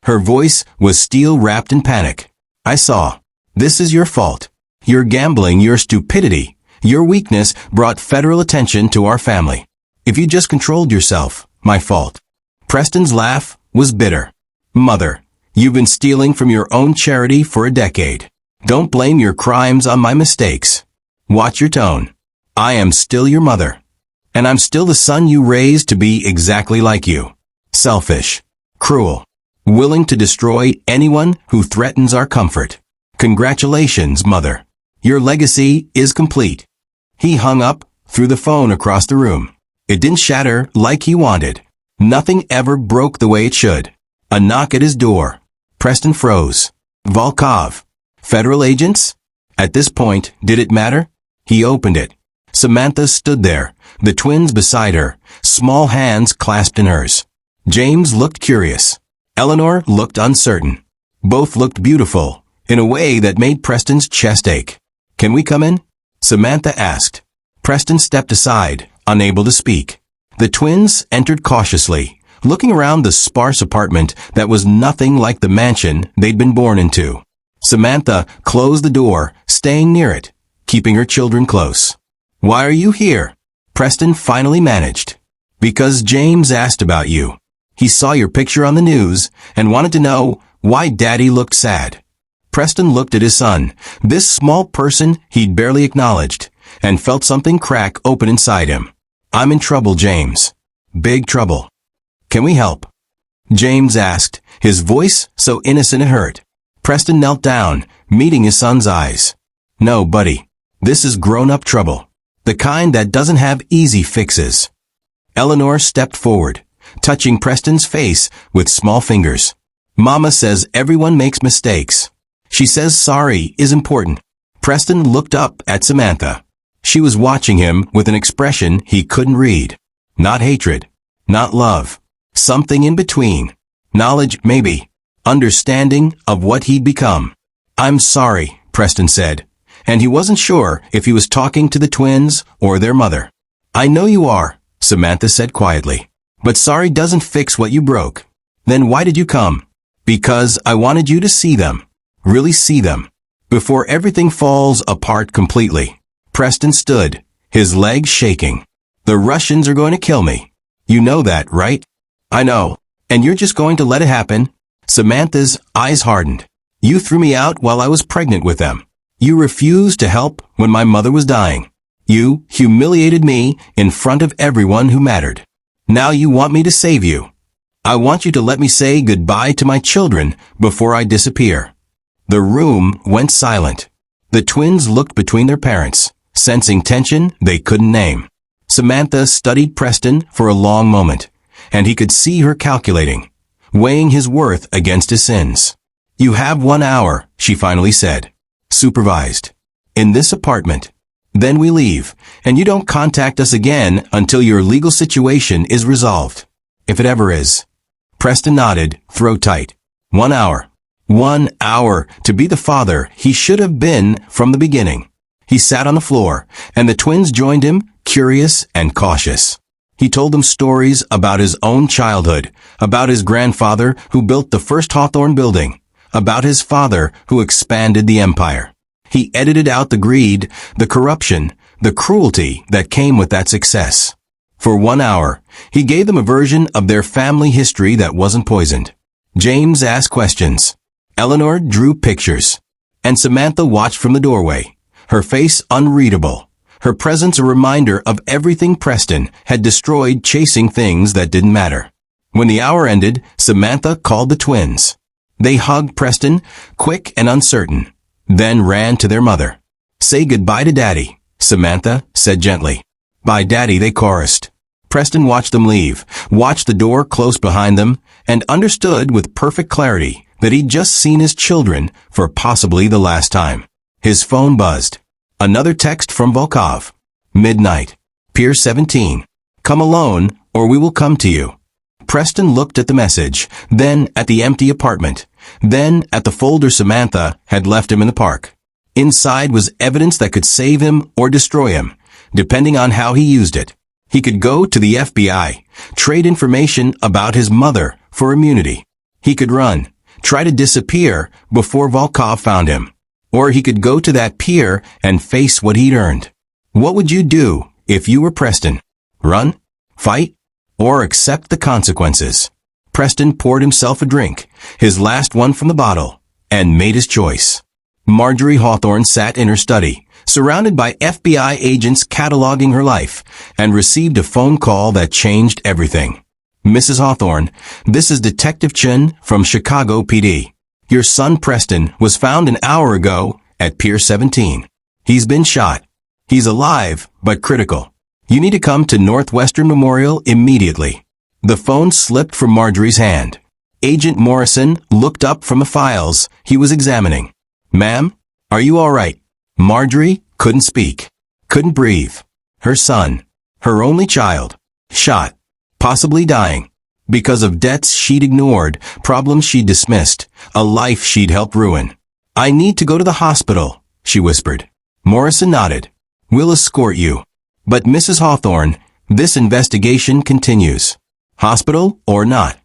Her voice was steel wrapped in panic. I saw. This is your fault. Your gambling, your stupidity, your weakness brought federal attention to our family. If you just controlled yourself, my fault. Preston's laugh was bitter. Mother, you've been stealing from your own charity for a decade. Don't blame your crimes on my mistakes. Watch your tone. I am still your mother. And I'm still the son you raised to be exactly like you. Selfish. Cruel. Willing to destroy anyone who threatens our comfort. Congratulations, mother. Your legacy is complete. He hung up, threw the phone across the room. It didn't shatter like he wanted. Nothing ever broke the way it should. A knock at his door. Preston froze. Volkov. Federal agents? At this point, did it matter? He opened it. Samantha stood there, the twins beside her, small hands clasped in hers. James looked curious. Eleanor looked uncertain. Both looked beautiful, in a way that made Preston's chest ache. Can we come in? Samantha asked. Preston stepped aside, unable to speak. The twins entered cautiously, looking around the sparse apartment that was nothing like the mansion they'd been born into. Samantha closed the door, staying near it, keeping her children close. Why are you here? Preston finally managed. Because James asked about you. He saw your picture on the news and wanted to know why Daddy looked sad. Preston looked at his son, this small person he'd barely acknowledged, and felt something crack open inside him. I'm in trouble, James. Big trouble. Can we help? James asked, his voice so innocent it hurt. Preston knelt down, meeting his son's eyes. No, buddy. This is grown-up trouble. The kind that doesn't have easy fixes. Eleanor stepped forward, touching Preston's face with small fingers. Mama says everyone makes mistakes. She says sorry is important. Preston looked up at Samantha. She was watching him with an expression he couldn't read. Not hatred. Not love. Something in between. Knowledge, maybe. Understanding of what he'd become. I'm sorry, Preston said, and he wasn't sure if he was talking to the twins or their mother. I know you are, Samantha said quietly, but sorry doesn't fix what you broke. Then why did you come? Because I wanted you to see them. Really see them. Before everything falls apart completely. Preston stood, his legs shaking. The Russians are going to kill me. You know that, right? I know. And you're just going to let it happen? Samantha's eyes hardened. You threw me out while I was pregnant with them. You refused to help when my mother was dying. You humiliated me in front of everyone who mattered. Now you want me to save you. I want you to let me say goodbye to my children before I disappear. The room went silent. The twins looked between their parents, sensing tension they couldn't name. Samantha studied Preston for a long moment, and he could see her calculating, weighing his worth against his sins. You have 1 hour, she finally said. Supervised. In this apartment. Then we leave, and you don't contact us again until your legal situation is resolved. If it ever is. Preston nodded, throat tight. 1 hour. 1 hour to be the father he should have been from the beginning. He sat on the floor, and the twins joined him, curious and cautious. He told them stories about his own childhood, about his grandfather who built the first Hawthorne building, about his father who expanded the empire. He edited out the greed, the corruption, the cruelty that came with that success. For 1 hour, he gave them a version of their family history that wasn't poisoned. James asked questions. Eleanor drew pictures. And Samantha watched from the doorway, her face unreadable, her presence a reminder of everything Preston had destroyed chasing things that didn't matter. When the hour ended, Samantha called the twins. They hugged Preston, quick and uncertain, then ran to their mother. Say goodbye to Daddy, Samantha said gently. Bye, Daddy, they chorused. Preston watched them leave, watched the door close behind them, and understood with perfect clarity that he'd just seen his children for possibly the last time. His phone buzzed. Another text from Volkov. Midnight. Pier 17. Come alone, or we will come to you. Preston looked at the message, then at the empty apartment, then at the folder Samantha had left him in the park. Inside was evidence that could save him or destroy him, depending on how he used it. He could go to the FBI, trade information about his mother for immunity. He could run, try to disappear before Volkov found him. Or he could go to that pier and face what he'd earned. What would you do if you were Preston? Run? Fight? Or accept the consequences? Preston poured himself a drink, his last one from the bottle, and made his choice. Marjorie Hawthorne sat in her study, surrounded by FBI agents cataloging her life, and received a phone call that changed everything. Mrs. Hawthorne, this is Detective Chin from Chicago PD. Your son Preston was found an hour ago at Pier 17. He's been shot. He's alive, but critical. You need to come to Northwestern Memorial immediately. The phone slipped from Marjorie's hand. Agent Morrison looked up from the files he was examining. Ma'am, are you all right? Marjorie couldn't speak, couldn't breathe. Her son, her only child, shot, possibly dying, because of debts she'd ignored, problems she'd dismissed, a life she'd helped ruin. I need to go to the hospital, she whispered. Morrison nodded. We'll escort you. But Mrs. Hawthorne, this investigation continues. Hospital or not?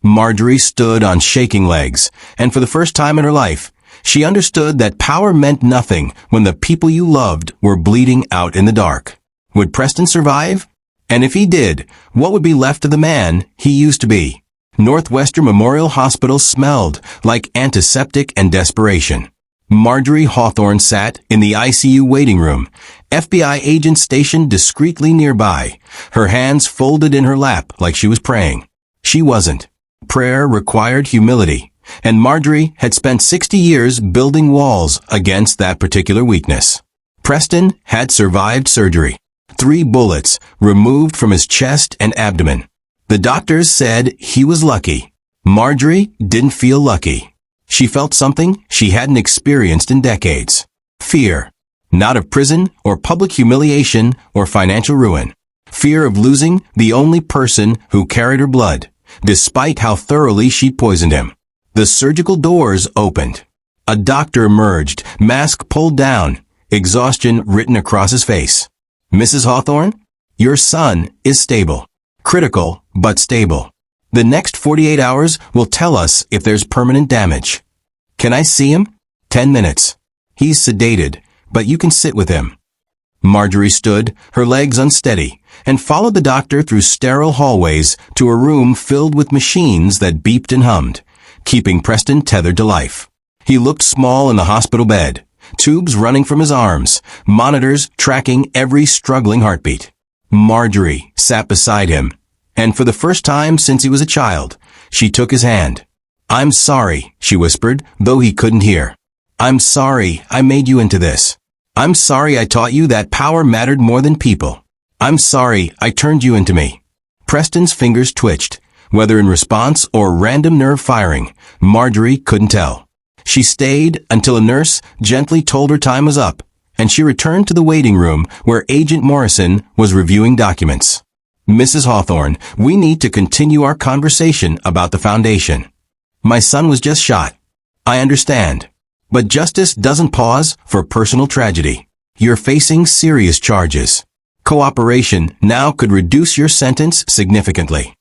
Marjorie stood on shaking legs, and for the first time in her life, she understood that power meant nothing when the people you loved were bleeding out in the dark. Would Preston survive? And if he did, what would be left of the man he used to be? Northwestern Memorial Hospital smelled like antiseptic and desperation. Marjorie Hawthorne sat in the ICU waiting room, FBI agent stationed discreetly nearby, her hands folded in her lap like she was praying. She wasn't. Prayer required humility, and Marjorie had spent 60 years building walls against that particular weakness. Preston had survived surgery. 3 bullets removed from his chest and abdomen. The doctors said he was lucky. Marjorie didn't feel lucky. She felt something she hadn't experienced in decades. Fear. Not of prison or public humiliation or financial ruin. Fear of losing the only person who carried her blood, despite how thoroughly she'd poisoned him. The surgical doors opened. A doctor emerged, mask pulled down, exhaustion written across his face. Mrs. Hawthorne, your son is stable. Critical, but stable. The next 48 hours will tell us if there's permanent damage. Can I see him? 10 minutes. He's sedated, but you can sit with him. Marjorie stood, her legs unsteady, and followed the doctor through sterile hallways to a room filled with machines that beeped and hummed, keeping Preston tethered to life. He looked small in the hospital bed, tubes running from his arms, monitors tracking every struggling heartbeat. Marjorie sat beside him, and for the first time since he was a child, she took his hand. I'm sorry, she whispered, though he couldn't hear. I'm sorry I made you into this. I'm sorry I taught you that power mattered more than people. I'm sorry I turned you into me. Preston's fingers twitched, whether in response or random nerve firing, Marjorie couldn't tell. She stayed until a nurse gently told her time was up, and she returned to the waiting room where Agent Morrison was reviewing documents. Mrs. Hawthorne, we need to continue our conversation about the foundation. My son was just shot. I understand. But justice doesn't pause for personal tragedy. You're facing serious charges. Cooperation now could reduce your sentence significantly.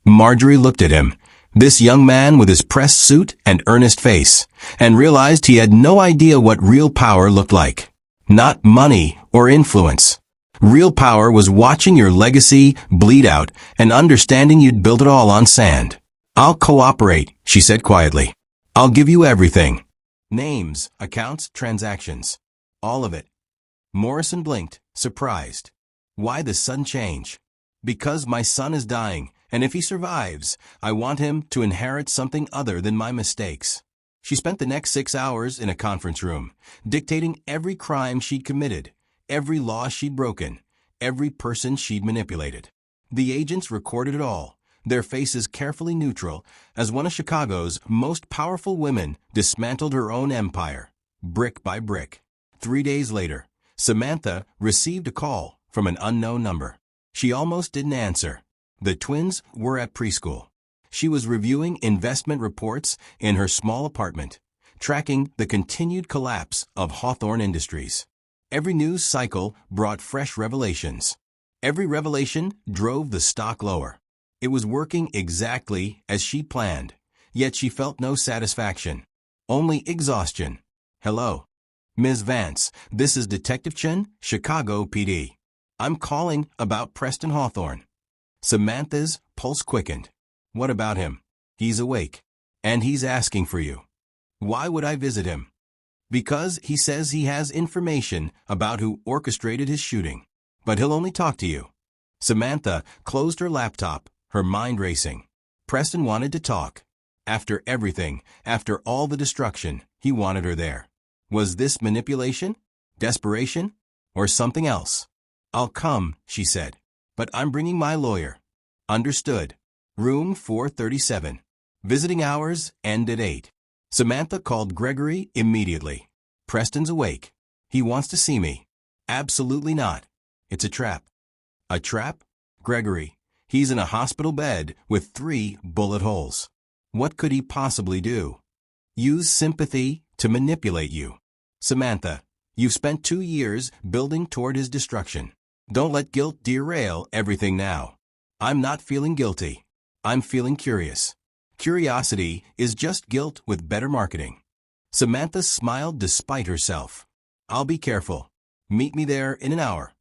Marjorie looked at him, this young man with his pressed suit and earnest face, and realized he had no idea what real power looked like. Not money or influence. Real power was watching your legacy bleed out and understanding you'd built it all on sand. I'll cooperate, she said quietly. I'll give you everything. Names, accounts, transactions. All of it. Morrison blinked, surprised. Why the sudden change? Because my son is dying, and if he survives, I want him to inherit something other than my mistakes. She spent the next 6 hours in a conference room, dictating every crime she'd committed, every law she'd broken, every person she'd manipulated. The agents recorded it all, their faces carefully neutral, as one of Chicago's most powerful women dismantled her own empire, brick by brick. 3 days later, Samantha received a call from an unknown number. She almost didn't answer. The twins were at preschool. She was reviewing investment reports in her small apartment, tracking the continued collapse of Hawthorne Industries. Every news cycle brought fresh revelations. Every revelation drove the stock lower. It was working exactly as she planned, yet she felt no satisfaction. Only exhaustion. Hello. Ms. Vance, this is Detective Chen, Chicago PD. I'm calling about Preston Hawthorne. Samantha's pulse quickened. What about him? He's awake. And he's asking for you. Why would I visit him? Because he says he has information about who orchestrated his shooting. But he'll only talk to you. Samantha closed her laptop, her mind racing. Preston wanted to talk. After everything, after all the destruction, he wanted her there. Was this manipulation? Desperation? Or something else? I'll come, she said. But I'm bringing my lawyer. Understood. Room 437. Visiting hours end at 8. Samantha called Gregory immediately. Preston's awake. He wants to see me. Absolutely not. It's a trap. A trap? Gregory. He's in a hospital bed with 3 bullet holes. What could he possibly do? Use sympathy to manipulate you. Samantha, you've spent 2 years building toward his destruction. Don't let guilt derail everything now. I'm not feeling guilty. I'm feeling curious. Curiosity is just guilt with better marketing. Samantha smiled despite herself. I'll be careful. Meet me there in an hour.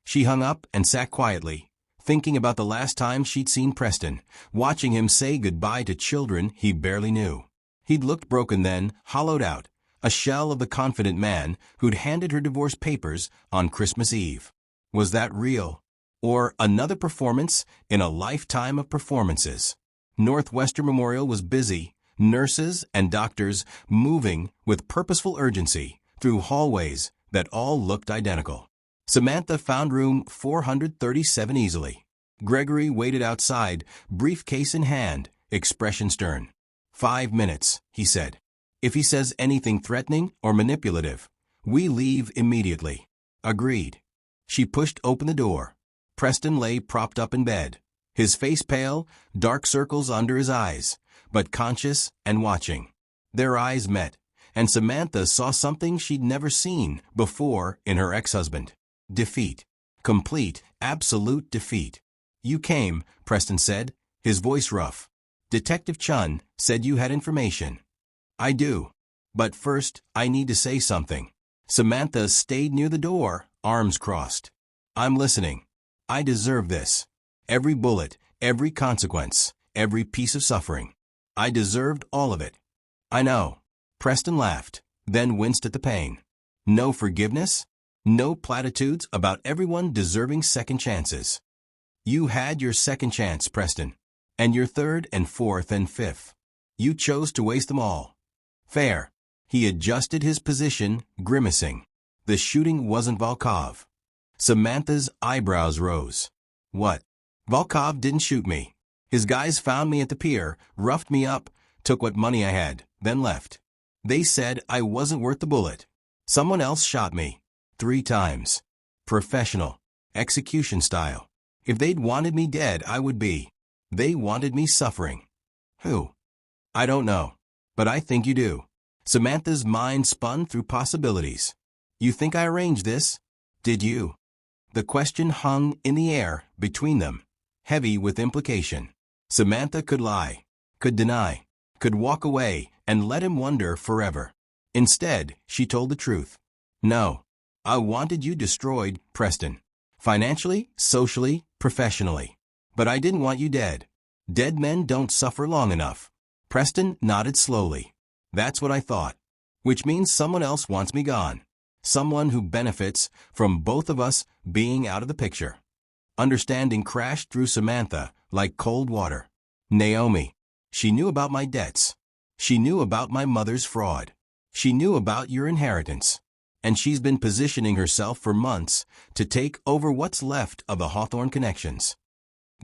She hung up and sat quietly, thinking about the last time she'd seen Preston, watching him say goodbye to children he barely knew. He'd looked broken then, hollowed out, a shell of the confident man who'd handed her divorce papers on Christmas Eve. Was that real? Or another performance in a lifetime of performances? Northwestern Memorial was busy, nurses and doctors moving with purposeful urgency through hallways that all looked identical. Samantha found room 437 easily. Gregory waited outside, briefcase in hand, expression stern. 5 minutes, he said. If he says anything threatening or manipulative, we leave immediately. Agreed. She pushed open the door. Preston lay propped up in bed, his face pale, dark circles under his eyes, but conscious and watching. Their eyes met, and Samantha saw something she'd never seen before in her ex-husband. Defeat. Complete, absolute defeat. You came, Preston said, his voice rough. Detective Chun said you had information. I do. But first, I need to say something. Samantha stayed near the door, arms crossed. I'm listening. I deserve this. Every bullet, every consequence, every piece of suffering. I deserved all of it. I know. Preston laughed, then winced at the pain. No forgiveness? No platitudes about everyone deserving second chances. You had your second chance, Preston. And your third and fourth and fifth. You chose to waste them all. Fair. He adjusted his position, grimacing. The shooting wasn't Volkov. Samantha's eyebrows rose. What? Volkov didn't shoot me. His guys found me at the pier, roughed me up, took what money I had, then left. They said I wasn't worth the bullet. Someone else shot me. 3 times. Professional. Execution style. If they'd wanted me dead, I would be. They wanted me suffering. Who? I don't know. But I think you do. Samantha's mind spun through possibilities. You think I arranged this? Did you? The question hung in the air between them, heavy with implication. Samantha could lie, could deny, could walk away and let him wonder forever. Instead, she told the truth. No. I wanted you destroyed, Preston. Financially, socially, professionally. But I didn't want you dead. Dead men don't suffer long enough. Preston nodded slowly. That's what I thought. Which means someone else wants me gone. Someone who benefits from both of us being out of the picture. Understanding crashed through Samantha like cold water. Naomi. She knew about my debts. She knew about my mother's fraud. She knew about your inheritance. And she's been positioning herself for months to take over what's left of the Hawthorne connections.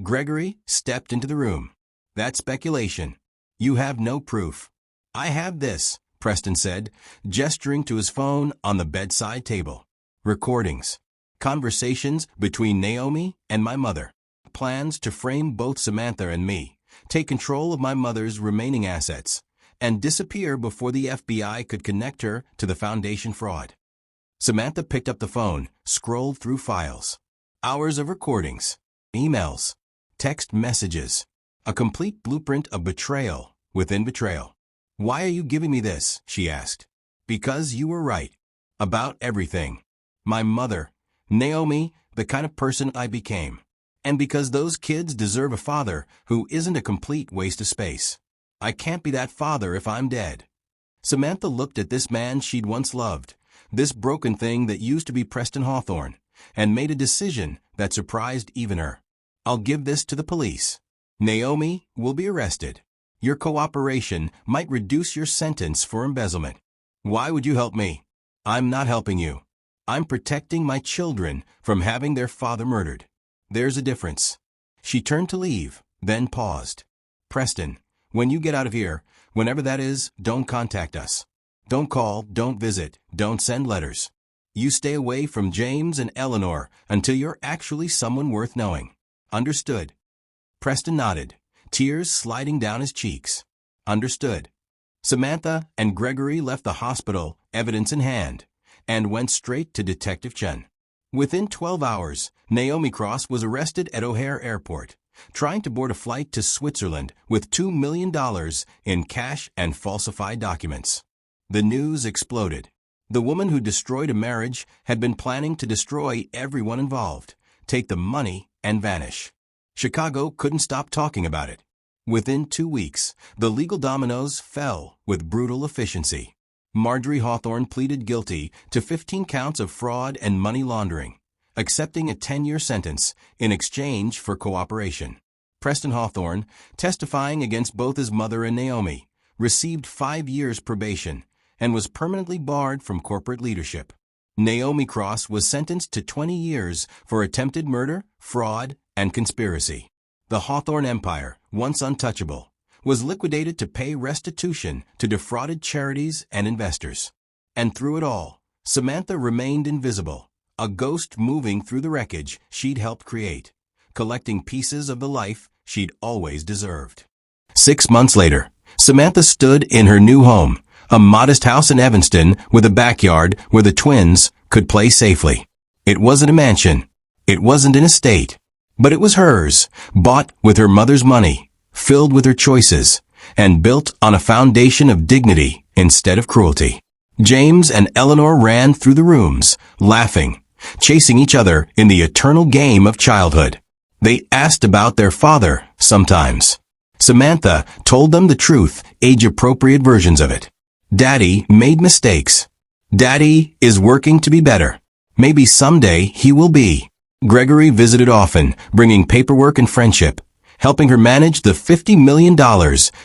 Gregory stepped into the room. That's speculation. You have no proof. I have this, Preston said, gesturing to his phone on the bedside table. Recordings. Conversations between Naomi and my mother. Plans to frame both Samantha and me, take control of my mother's remaining assets, and disappear before the FBI could connect her to the foundation fraud. Samantha picked up the phone, scrolled through files. Hours of recordings, emails, text messages, a complete blueprint of betrayal within betrayal. "Why are you giving me this?" she asked. "Because you were right. About everything. My mother, Naomi, the kind of person I became. And because those kids deserve a father who isn't a complete waste of space. I can't be that father if I'm dead." Samantha looked at this man she'd once loved, this broken thing that used to be Preston Hawthorne, and made a decision that surprised even her. "I'll give this to the police. Naomi will be arrested. Your cooperation might reduce your sentence for embezzlement." "Why would you help me?" "I'm not helping you. I'm protecting my children from having their father murdered. There's a difference." She turned to leave, then paused. "Preston, when you get out of here, whenever that is, don't contact us. Don't call, don't visit, don't send letters. You stay away from James and Eleanor until you're actually someone worth knowing. Understood?" Preston nodded, tears sliding down his cheeks. "Understood." Samantha and Gregory left the hospital, evidence in hand, and went straight to Detective Chen. Within 12 hours, Naomi Cross was arrested at O'Hare Airport, trying to board a flight to Switzerland with $2 million in cash and falsified documents. The news exploded. The woman who destroyed a marriage had been planning to destroy everyone involved, take the money, and vanish. Chicago couldn't stop talking about it. Within 2 weeks, the legal dominoes fell with brutal efficiency. Marjorie Hawthorne pleaded guilty to 15 counts of fraud and money laundering, accepting a 10-year sentence in exchange for cooperation. Preston Hawthorne, testifying against both his mother and Naomi, received 5 years probation and was permanently barred from corporate leadership. Naomi Cross was sentenced to 20 years for attempted murder, fraud, and conspiracy. The Hawthorne empire, once untouchable, was liquidated to pay restitution to defrauded charities and investors. And through it all, Samantha remained invisible, a ghost moving through the wreckage she'd helped create, collecting pieces of the life she'd always deserved. 6 months later, Samantha stood in her new home, a modest house in Evanston with a backyard where the twins could play safely. It wasn't a mansion. It wasn't an estate. But it was hers, bought with her mother's money, filled with her choices, and built on a foundation of dignity instead of cruelty. James and Eleanor ran through the rooms, laughing, chasing each other in the eternal game of childhood. They asked about their father sometimes. Samantha told them the truth, age-appropriate versions of it. "Daddy made mistakes. Daddy is working to be better. Maybe someday he will be." Gregory visited often, bringing paperwork and friendship, helping her manage the $50 million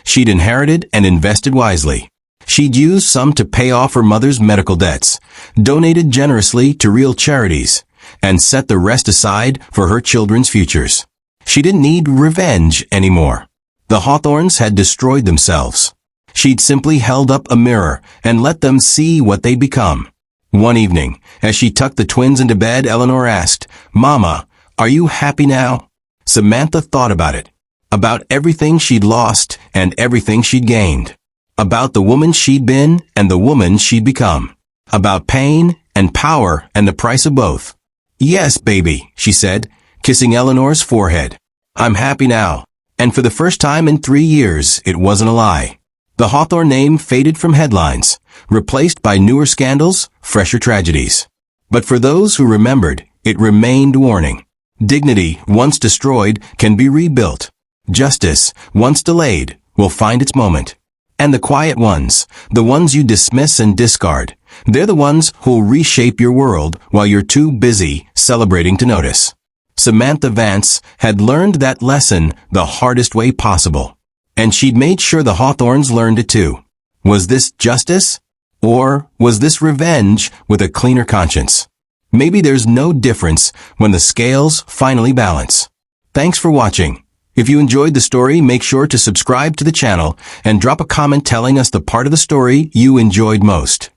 she'd inherited and invested wisely. She'd used some to pay off her mother's medical debts, donated generously to real charities, and set the rest aside for her children's futures. She didn't need revenge anymore. The Hawthornes had destroyed themselves. She'd simply held up a mirror and let them see what they'd become. One evening, as she tucked the twins into bed, Eleanor asked, "Mama, are you happy now?" Samantha thought about it. About everything she'd lost and everything she'd gained. About the woman she'd been and the woman she'd become. About pain and power and the price of both. "Yes, baby," she said, kissing Eleanor's forehead. "I'm happy now." And for the first time in 3 years, it wasn't a lie. The Hawthorne name faded from headlines, replaced by newer scandals, fresher tragedies. But for those who remembered, it remained warning. Dignity, once destroyed, can be rebuilt. Justice, once delayed, will find its moment. And the quiet ones, the ones you dismiss and discard, they're the ones who'll reshape your world while you're too busy celebrating to notice. Samantha Vance had learned that lesson the hardest way possible. And she'd made sure the Hawthornes learned it too. Was this justice? Or was this revenge with a cleaner conscience? Maybe there's no difference when the scales finally balance. Thanks for watching. If you enjoyed the story, make sure to subscribe to the channel and drop a comment telling us the part of the story you enjoyed most.